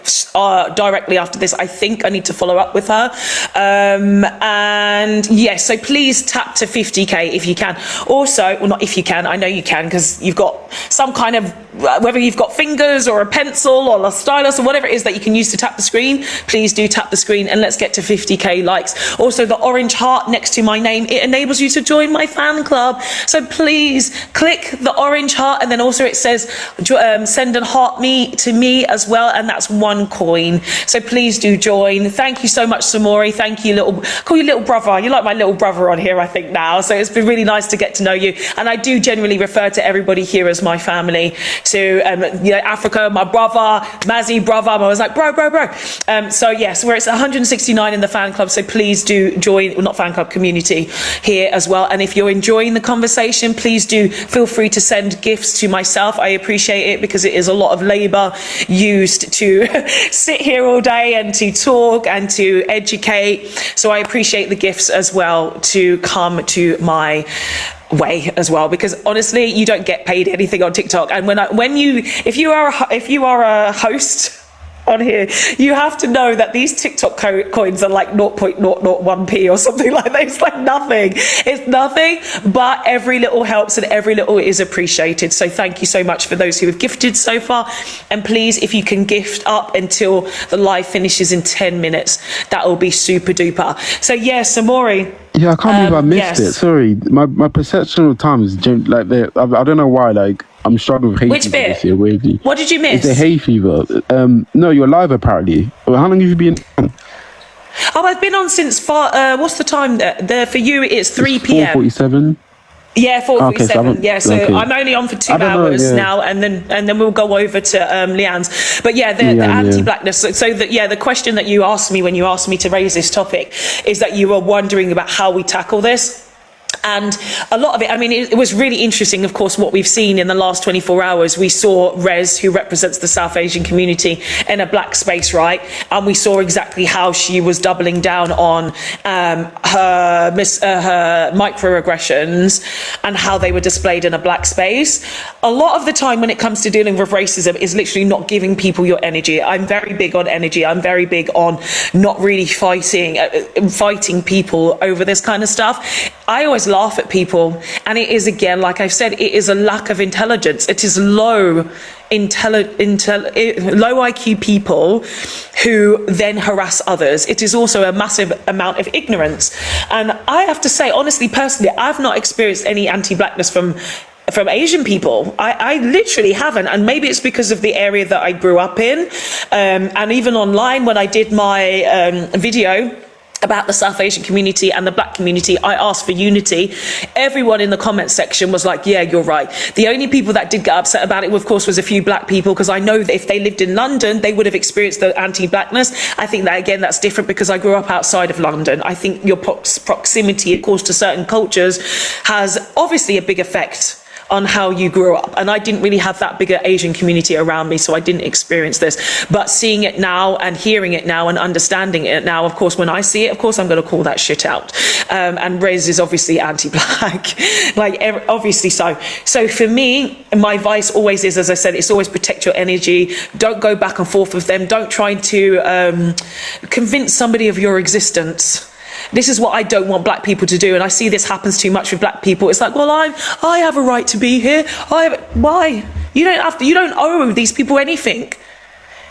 S1: directly after this. I think I need to follow up with her. And yes, so please tap to 50k if you can. Also, well, not if you can, I know you can, because you've got some kind of, whether you've got fingers or a pencil or a stylus or whatever it is that you can use to tap the screen, please do tap the screen, and let's get to 50k likes. Also, the orange heart next to my name, it enables you to join my fan club. So please click the orange heart, and then also it says send a heart to me as well, and that's 1 coin. So please do join. Thank you so much, Samori. Thank you, call you little brother. You're like my little brother on here, I think, now. So it's been really nice to get to know you, and I do generally refer to everybody here as my family. To Africa, my brother, Mazzy brother. I was like bro. So yes, we're at 169 in the fan club, so please do join, well, not fan club, community here as well. And if you're enjoying the conversation, please do feel free to send gifts to myself. I appreciate it, because it is a lot of labor used to sit here all day and to talk and to educate. So I appreciate the gifts as well to come to my way as well, because honestly, you don't get paid anything on TikTok. And if you are a host on here, you have to know that these TikTok coins are like 0.001p or something like that. It's like nothing. It's nothing, but every little helps and every little is appreciated. So thank you so much for those who have gifted so far. And please, if you can gift up until the live finishes in 10 minutes, that will be super duper. So yeah, Samori.
S12: Yeah, I can't believe I missed it. Sorry, my perception of time is like I don't know why. Like I'm struggling with hay
S1: Which
S12: fever
S1: bit?
S12: this year. Weirdly.
S1: What did you miss?
S12: It's the hay fever. No, you're live apparently. Well, how long have you been?
S1: Oh, I've been on since what's the time there for you? It's 3 p.m.
S12: 4:47.
S1: Yeah, 4:47. So
S12: okay.
S1: I'm only on for 2
S12: I don't know,
S1: hours
S12: yeah.
S1: now, and then we'll go over to Leanne's. But yeah, the anti-blackness. So the question that you asked me when you asked me to raise this topic is that you were wondering about how we tackle this. And a lot of it, I mean, it was really interesting, of course, what we've seen in the last 24 hours. We saw Rez, who represents the South Asian community, in a black space, right? And we saw exactly how she was doubling down on her microaggressions and how they were displayed in a black space. A lot of the time when it comes to dealing with racism is literally not giving people your energy. I'm very big on energy. I'm very big on not really fighting people over this kind of stuff. I always laugh at people, and it is, again, like I've said, it is a lack of intelligence. It is low IQ people who then harass others. It is also a massive amount of ignorance. And I have to say, honestly, personally, I've not experienced any anti-blackness from Asian people. I literally haven't, and maybe it's because of the area that I grew up in, and even online when I did my video about the South Asian community and the black community, I asked for unity. Everyone in the comments section was like, yeah, you're right. The only people that did get upset about it, of course, was a few black people, because I know that if they lived in London, they would have experienced the anti-blackness. I think that, again, that's different because I grew up outside of London. I think your proximity, of course, to certain cultures has obviously a big effect on how you grew up. And I didn't really have that bigger Asian community around me, so I didn't experience this. But seeing it now and hearing it now and understanding it now, of course, when I see it, of course, I'm going to call that shit out. And Rez is obviously anti-black, like obviously so. So for me, my advice always is, as I said, it's always protect your energy. Don't go back and forth with them. Don't try to convince somebody of your existence. This is what I don't want black people to do, and I see this happens too much with black people. It's like, well, I have a right to be here. Why? You don't owe these people anything.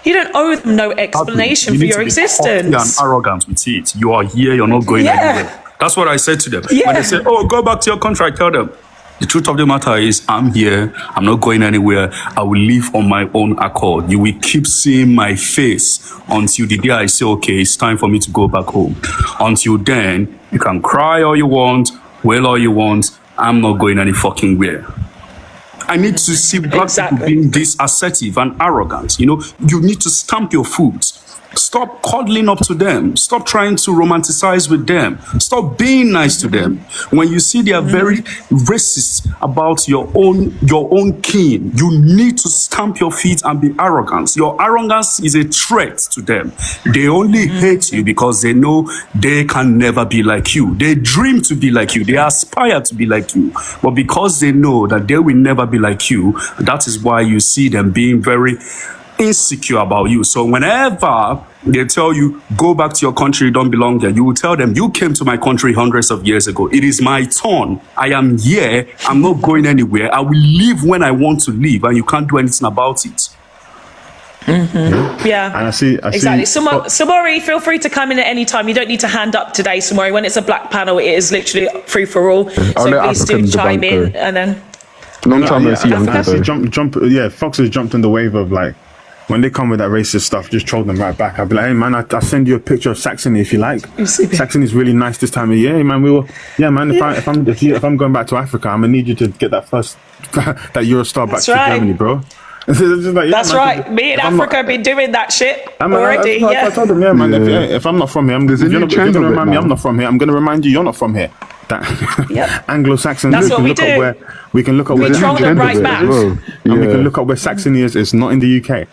S1: You don't owe them no explanation for your existence.
S13: You and arrogant with it. You are here. You're not going anywhere. That's what I said to them. When they say, "Oh, go back to your country," I tell them, the truth of the matter is, I'm here. I'm not going anywhere. I will live on my own accord. You will keep seeing my face until the day I say, okay, it's time for me to go back home. Until then, you can cry all you want, wail all you want. I'm not going any fucking where. I need to see black people being this assertive and arrogant. You know, you need to stamp your foot. Stop cuddling up to them. Stop trying to romanticize with them. Stop being nice to them. When you see they are very racist about your own kin, you need to stamp your feet and be arrogant. Your arrogance is a threat to them. They only hate you because they know they can never be like you. They dream to be like you. They aspire to be like you. But because they know that they will never be like you, that is why you see them being very insecure about you. So whenever they tell you, go back to your country, you don't belong there, you will tell them, you came to my country hundreds of years ago. It is my turn. I am here. I'm not going anywhere. I will leave when I want to leave, and you can't do anything about it.
S1: Yeah,
S10: and I see
S1: exactly. Samori, feel free to come in at any time. You don't need to hand up today, Samori. When it's a black panel, it is literally free for all. So please do chime in, and then.
S12: Long time no see.
S10: Fox has jumped on the wave of like, when they come with that racist stuff, just troll them right back. I'll be like, hey man, I'll send you a picture of Saxony if you like. Saxony's really nice this time of year. Hey man, if I'm going back to Africa, I'm gonna need you to get that first that Eurostar back to Germany, bro. Like, that's
S1: right. Me in Africa have been doing that shit already.
S10: I told them, man. If I'm not from here, if you're gonna remind me I'm not from here, I'm gonna remind you you're not from here. That Anglo-Saxon.
S1: That's what we do.
S10: We can look up where
S1: troll them right back.
S10: And we can look up where Saxony is. It's not in the UK.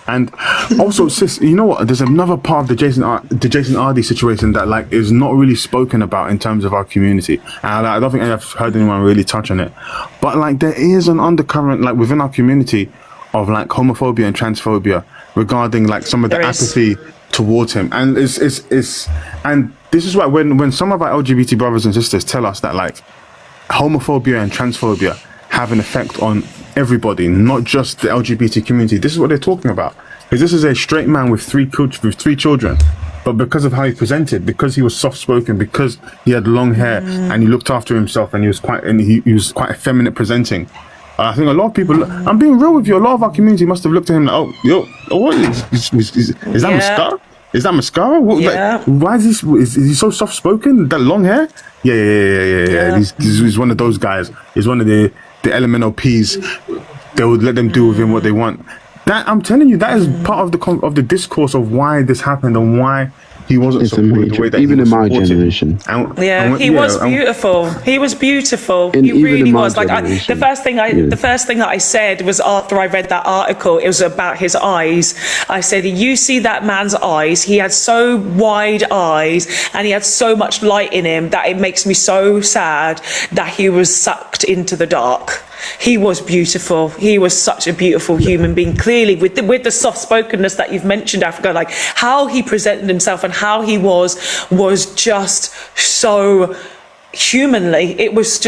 S10: And also, sis, you know what? There's another part of the Jason Ardy situation that like is not really spoken about in terms of our community. And I don't think I've heard anyone really touch on it. But like there is an undercurrent like within our community of like homophobia and transphobia regarding like some of the apathy towards him. And and this is why when some of our LGBT brothers and sisters tell us that like homophobia and transphobia have an effect on everybody, not just the LGBT community, this is what they're talking about. Because this is a straight man with three children, but because of how he presented, because he was soft-spoken, because he had long hair and he looked after himself and he was quite effeminate presenting. I think a lot of people, I'm being real with you, a lot of our community must have looked at him like, oh, yo, what is that Muska? Is that mascara? What,
S1: Yeah.
S10: like, why is he? Is he so soft spoken? That long hair? Yeah. He's one of those guys. He's one of the elemental P's. They would let them do with him what they want. That I'm telling you, that is part of the discourse of why this happened and why he wasn't supported the way that
S12: even
S10: he was
S12: in my
S10: supported.
S12: generation.
S1: He was beautiful. He was beautiful.
S12: And
S1: He
S12: even
S1: really
S12: in my
S1: was. Like
S12: generation.
S1: the first thing that I said was after I read that article. It was about his eyes. I said, "You see that man's eyes? He had so wide eyes, and he had so much light in him that it makes me so sad that he was sucked into the dark." He was beautiful. He was such a beautiful human being. Clearly, with the soft spokenness that you've mentioned, Africa, like how he presented himself and how he was just so humanly. It was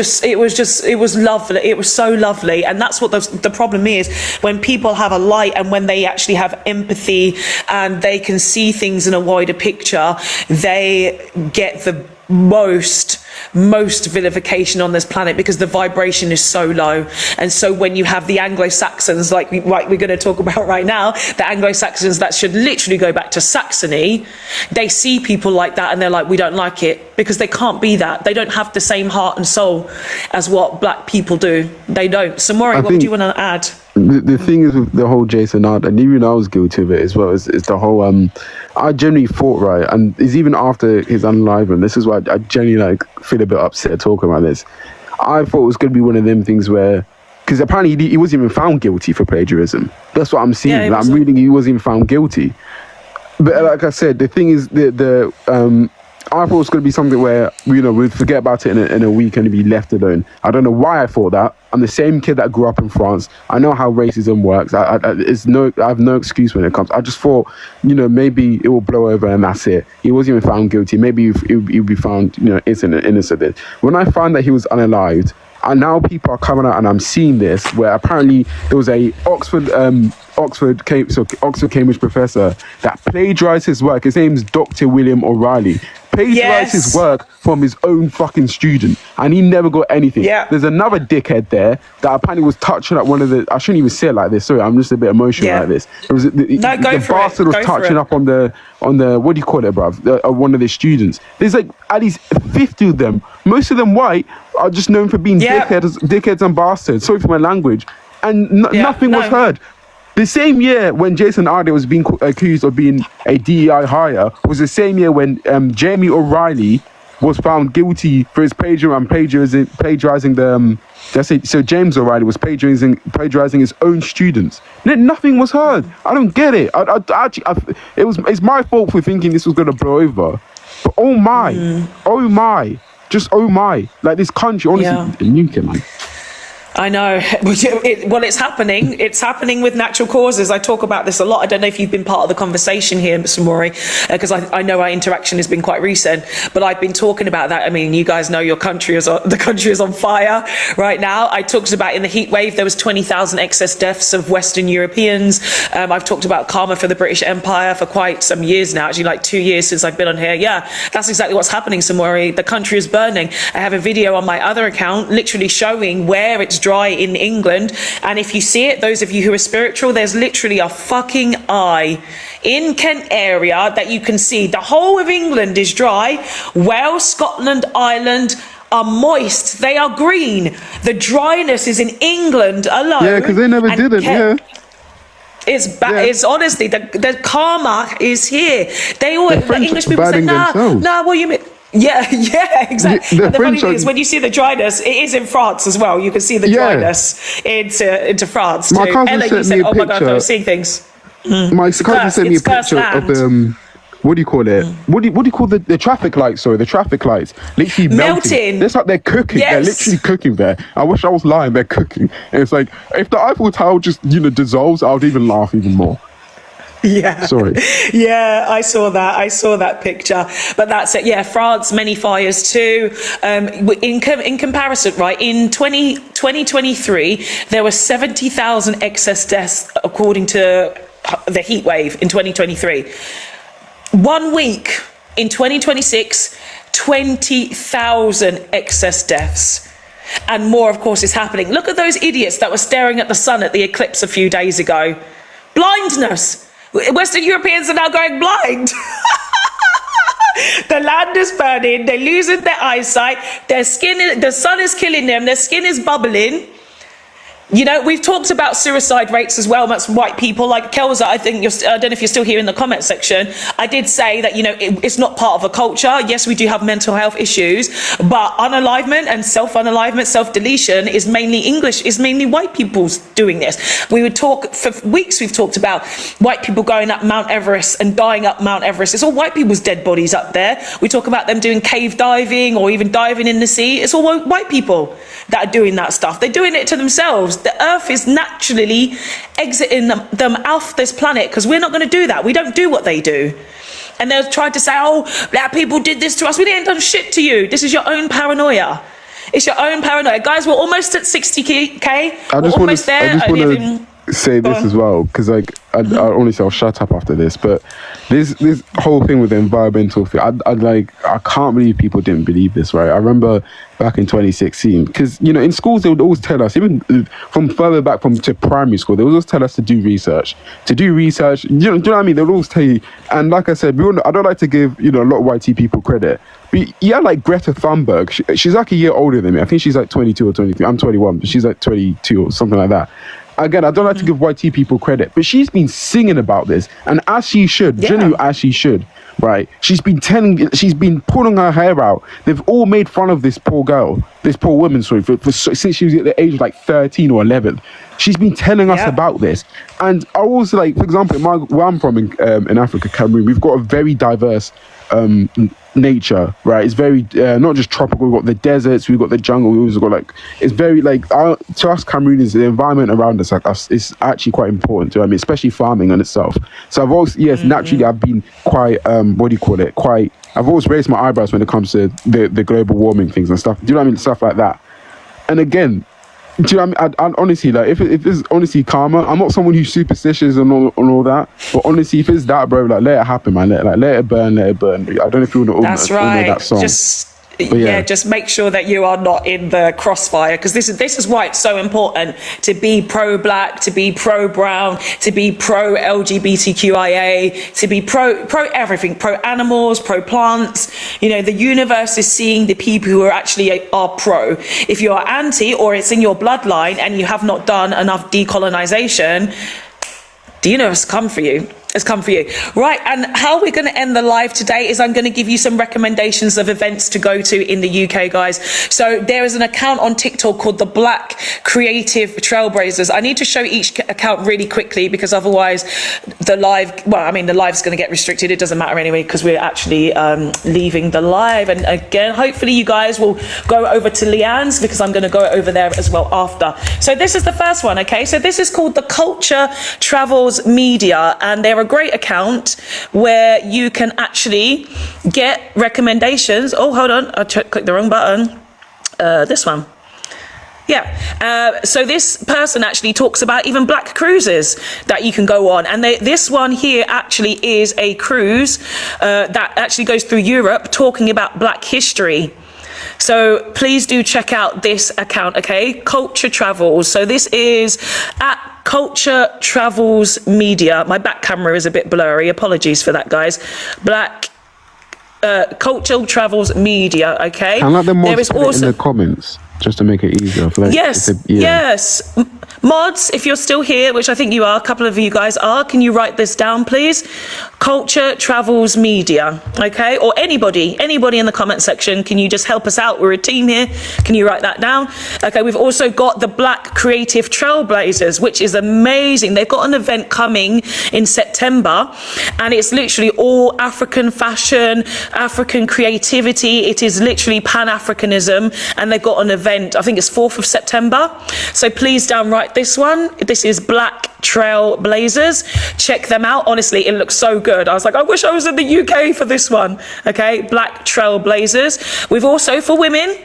S1: lovely. It was so lovely. And that's what the problem is, when people have a light and when they actually have empathy and they can see things in a wider picture, they get the most vilification on this planet because the vibration is so low. And so when you have the Anglo-Saxons, like we're going to talk about right now, the Anglo-Saxons that should literally go back to Saxony, they see people like that and they're like, we don't like it, because they can't be that. They don't have the same heart and soul as what black people do. They don't. So Maury, what do you want to add?
S12: The thing is with the whole Jason Ard, and even I was guilty of it as well, is the whole I genuinely thought, right, and it's even after his unalivement, this is why I genuinely feel a bit upset talking about this. I thought it was going to be one of them things where, because apparently he wasn't even found guilty for plagiarism. That's what I'm seeing. I'm reading he wasn't even found guilty. But like I said, the thing is I thought it was going to be something where, we'd forget about it in a week and it'd be left alone. I don't know why I thought that. I'm the same kid that grew up in France. I know how racism works. I have no excuse when it comes. I just thought, maybe it will blow over and that's it. He wasn't even found guilty. Maybe he'll be found, innocent. When I found that he was unalived, and now people are coming out and I'm seeing this, where apparently there was a Oxford Cambridge professor that plagiarized his work. His name's Dr. William O'Reilly. Plagiarized his work from his own fucking student, and he never got anything. There's another dickhead there that apparently was touching up one of the. I shouldn't even say it like this. Sorry, I'm just a bit emotional like this. It was the bastard was touching up on the what do you call it, bruv? One of the students. There's like at least 50 of them. Most of them white, are just known for being dickheads and bastards. Sorry for my language. And nothing was heard. The same year when Jason Arde was being accused of being a DEI hire was the same year when Jamie O'Reilly was found guilty for his plagiarizing the. So James O'Reilly was plagiarizing his own students. Nothing was heard. I don't get it. It's my fault for thinking this was going to blow over. But oh my, just oh my, like this country, honestly, nuke, man.
S1: I know. Well, it's happening. It's happening with natural causes. I talk about this a lot. I don't know if you've been part of the conversation here, Mr. Maury, because I know our interaction has been quite recent, but I've been talking about that. I mean, you guys know the country is on fire right now. I talked about in the heat wave, there was 20,000 excess deaths of Western Europeans. I've talked about karma for the British Empire for quite some years now, actually like 2 years since I've been on here. Yeah, that's exactly what's happening, Mr. Maury. The country is burning. I have a video on my other account literally showing where it's dry in England, and if you see it, those of you who are spiritual, there's literally a fucking eye in Kent area that you can see. The whole of England is dry. Wales, Scotland, Ireland are moist. They are green. The dryness is in England alone.
S12: Yeah, because they never did it.
S1: It's bad. It's honestly the karma is here. They all the English people say, nah, what you mean? Yeah, exactly. The funny thing is, when you see the dryness, it is in France as well. You can see the dryness into France too.
S12: My cousin sent me a
S1: oh my God, I was seeing things.
S12: My cousin sent me a picture of what do you call it? What do you call the traffic lights? Sorry, the traffic lights literally melting. It's like they're cooking. Yes. They're literally cooking there. I wish I was lying. They're cooking, and it's like if the Eiffel Tower just dissolves, I would even laugh even more.
S1: Yeah.
S12: Sorry.
S1: Yeah, I saw that picture. But that's it. Yeah, France, many fires too. In comparison, right, in 2023, there were 70,000 excess deaths according to the heat wave in 2023. 1 week in 2026, 20,000 excess deaths. And more, of course, is happening. Look at those idiots that were staring at the sun at the eclipse a few days ago. Blindness. Western Europeans are now going blind. The land is burning, they're losing their eyesight, the sun is killing them, their skin is bubbling. You know, we've talked about suicide rates as well amongst white people. Like Kelza, I think I don't know if you're still here in the comment section. I did say that, you know, it's not part of a culture. Yes, we do have mental health issues, but unalivement and self-unalivement, self-deletion is mainly white people doing this. We would talk for weeks. We've talked about white people going up Mount Everest and dying up Mount Everest. It's all white people's dead bodies up there. We talk about them doing cave diving or even diving in the sea. It's all white people that are doing that stuff. They're doing it to themselves. The earth is naturally exiting them off this planet because we're not going to do that. We don't do what they do. And they'll try to say, oh, black people did this to us. We didn't done shit to you. This is your own paranoia. It's your own paranoia. Guys, we're almost at 60K.
S12: I just want to say this as well, because like I honestly I'll shut up after this, but this whole thing with the environmental thing, I can't believe people didn't believe this, right? I remember back in 2016, because you know in schools they would always tell us, even from further back to primary school, they would always tell us to do research. Do you know what I mean? They would always tell you, and like I said, I don't like to give a lot of YT people credit, but yeah, like Greta Thunberg, she's like a year older than me. I think she's like 22 or 23. I'm 21, but she's like 22 or something like that. Again, I don't like to give YT people credit, but she's been singing about this, and as she should, genuinely as she should, right? She's been pulling her hair out. They've all made fun of this poor girl, this poor woman, since she was at the age of like 13 or 11. She's been telling us about this, and I also like, for example, where I'm from in Africa, Cameroon, we've got a very diverse nature, right? It's very not just tropical. We've got the deserts, we've got the jungle, we've also got it's very to us Cameroonians, the environment around us is actually quite important to, I mean, especially farming on itself. So I've always naturally I've been quite I've always raised my eyebrows when it comes to the global warming things and stuff. Do you know what I mean? Stuff like that. And again, do you know what I mean? I honestly, like, if it's honestly karma, I'm not someone who's superstitious and all that, but honestly, if it's that, bro, like, let it happen, man. Let it burn. I don't know if you want to
S1: That's right.
S12: that song.
S1: Just make sure that you are not in the crossfire, because this is why it's so important to be pro-black, to be pro-brown, to be pro-LGBTQIA, to be pro everything, pro-animals, pro-plants. You know, the universe is seeing the people who are pro. If you are anti, or it's in your bloodline and you have not done enough decolonization, the universe has come for you. Right, and how we're going to end the live today is I'm going to give you some recommendations of events to go to in the UK, guys. So there is an account on TikTok called the Black Creative Trailblazers. I need to show each account really quickly, because otherwise the live's going to get restricted. It doesn't matter anyway, because we're actually leaving the live. And again, hopefully you guys will go over to Leanne's, because I'm going to go over there as well after. So this is the first one, okay? So this is called the Culture Travels Media, and they're a great account where you can actually get recommendations. Oh, hold on, I clicked the wrong button. This one. So this person actually talks about even black cruises that you can go on, and this one here actually is a cruise that actually goes through Europe, talking about black history. So please do check out this account, okay? Culture Travels. So this is at Culture Travels Media. My back camera is a bit blurry. Apologies for that, guys. Culture Travels Media, okay?
S12: Can I let them put it in the comments, just to make it easier?
S1: Yes. Mods, if you're still here, which I think you are, a couple of you guys are, can you write this down, please? Culture Travels Media, okay? Or anybody in the comment section, can you just help us out? We're a team here. Can you write that down? Okay, we've also got the Black Creative Trailblazers, which is amazing. They've got an event coming in September, and it's literally all African fashion, African creativity. It is literally Pan-Africanism, and they've got an event, I think it's 4th of September. So please downwrite this one. This is Black Trailblazers. Check them out. Honestly, it looks so good. I was like, I wish I was in the UK for this one. Okay, Black Trailblazers. We've also, for women,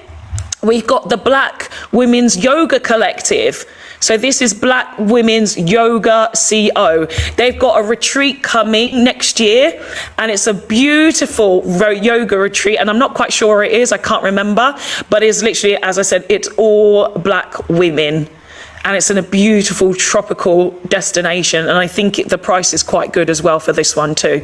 S1: we've got the Black Women's Yoga Collective. So this is Black Women's Yoga CO. They've got a retreat coming next year, and it's a beautiful yoga retreat, and I'm not quite sure where it is. I can't remember, but it's literally, as I said, it's all black women. and it's in a beautiful tropical destination. And I think the price is quite good as well for this one too,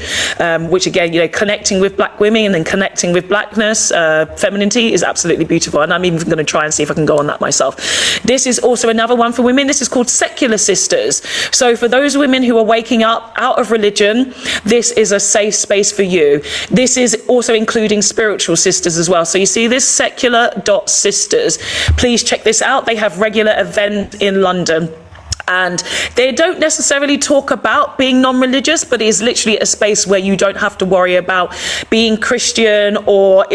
S1: which again, you know, connecting with black women and then connecting with blackness, femininity is absolutely beautiful. And I'm even going to try and see if I can go on that myself. This is also another one for women. This is called Secular Sisters. So for those women who are waking up out of religion, this is a safe space for you. This is also including spiritual sisters as well. So you see this secular.sisters. Please check this out. They have regular events in London. And they don't necessarily talk about being non-religious, but it is literally a space where you don't have to worry about being Christian or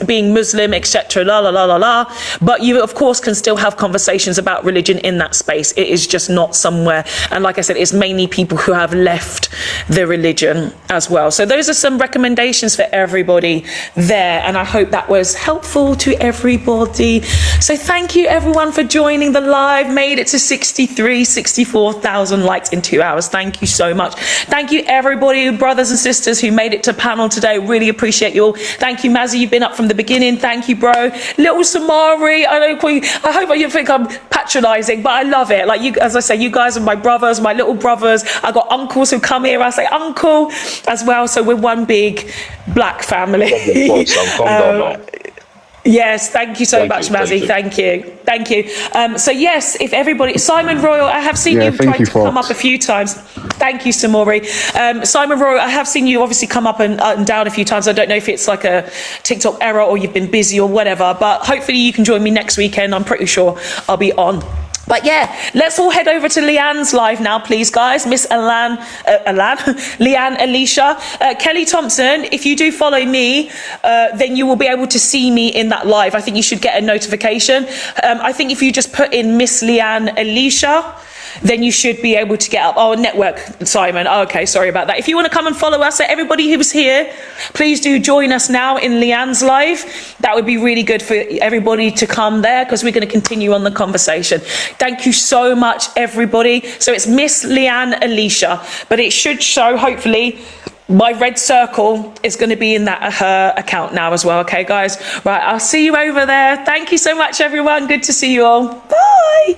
S1: being Muslim, etc. La la la la la. But you, of course, can still have conversations about religion in that space. It is just not somewhere. And like I said, it's mainly people who have left the religion as well. So those are some recommendations for everybody there. And I hope that was helpful to everybody. So thank you, everyone, for joining the live. Made it to 64,000 likes in 2 hours. Thank you so much. Thank you, everybody, brothers and sisters who made it to panel today. Really appreciate you all. Thank you, Mazzy. You've been up from the beginning. Thank you, bro. Little Samari. I hope you think I'm patronizing, but I love it. Like, you, as I say, you guys are my brothers, my little brothers. I got uncles who come here. I say uncle as well. So we're one big black family. Yes, thank you so much, Mazzy. Thank you. So yes, if everybody, Simon Royal, I have seen you try to come up a few times. Thank you, Samori. Simon Royal, I have seen you obviously come up and down a few times. I don't know if it's like a TikTok error or you've been busy or whatever, but hopefully you can join me next weekend. I'm pretty sure I'll be on. But yeah, let's all head over to Leanne's live now, please, guys. Miss Leanne Alicia. Kelly Thompson, if you do follow me, then you will be able to see me in that live. I think you should get a notification. I think if you just put in Miss Leanne Alicia, then you should be able to get up. Oh, network, Simon. Oh, okay, sorry about that. If you want to come and follow us, everybody who's here, please do join us now in Leanne's live. That would be really good for everybody to come there because we're going to continue on the conversation. Thank you so much, everybody. So it's Miss Leanne Alicia, but it should show, hopefully, my red circle is going to be in that her account now as well. Okay, guys? Right, I'll see you over there. Thank you so much, everyone. Good to see you all. Bye.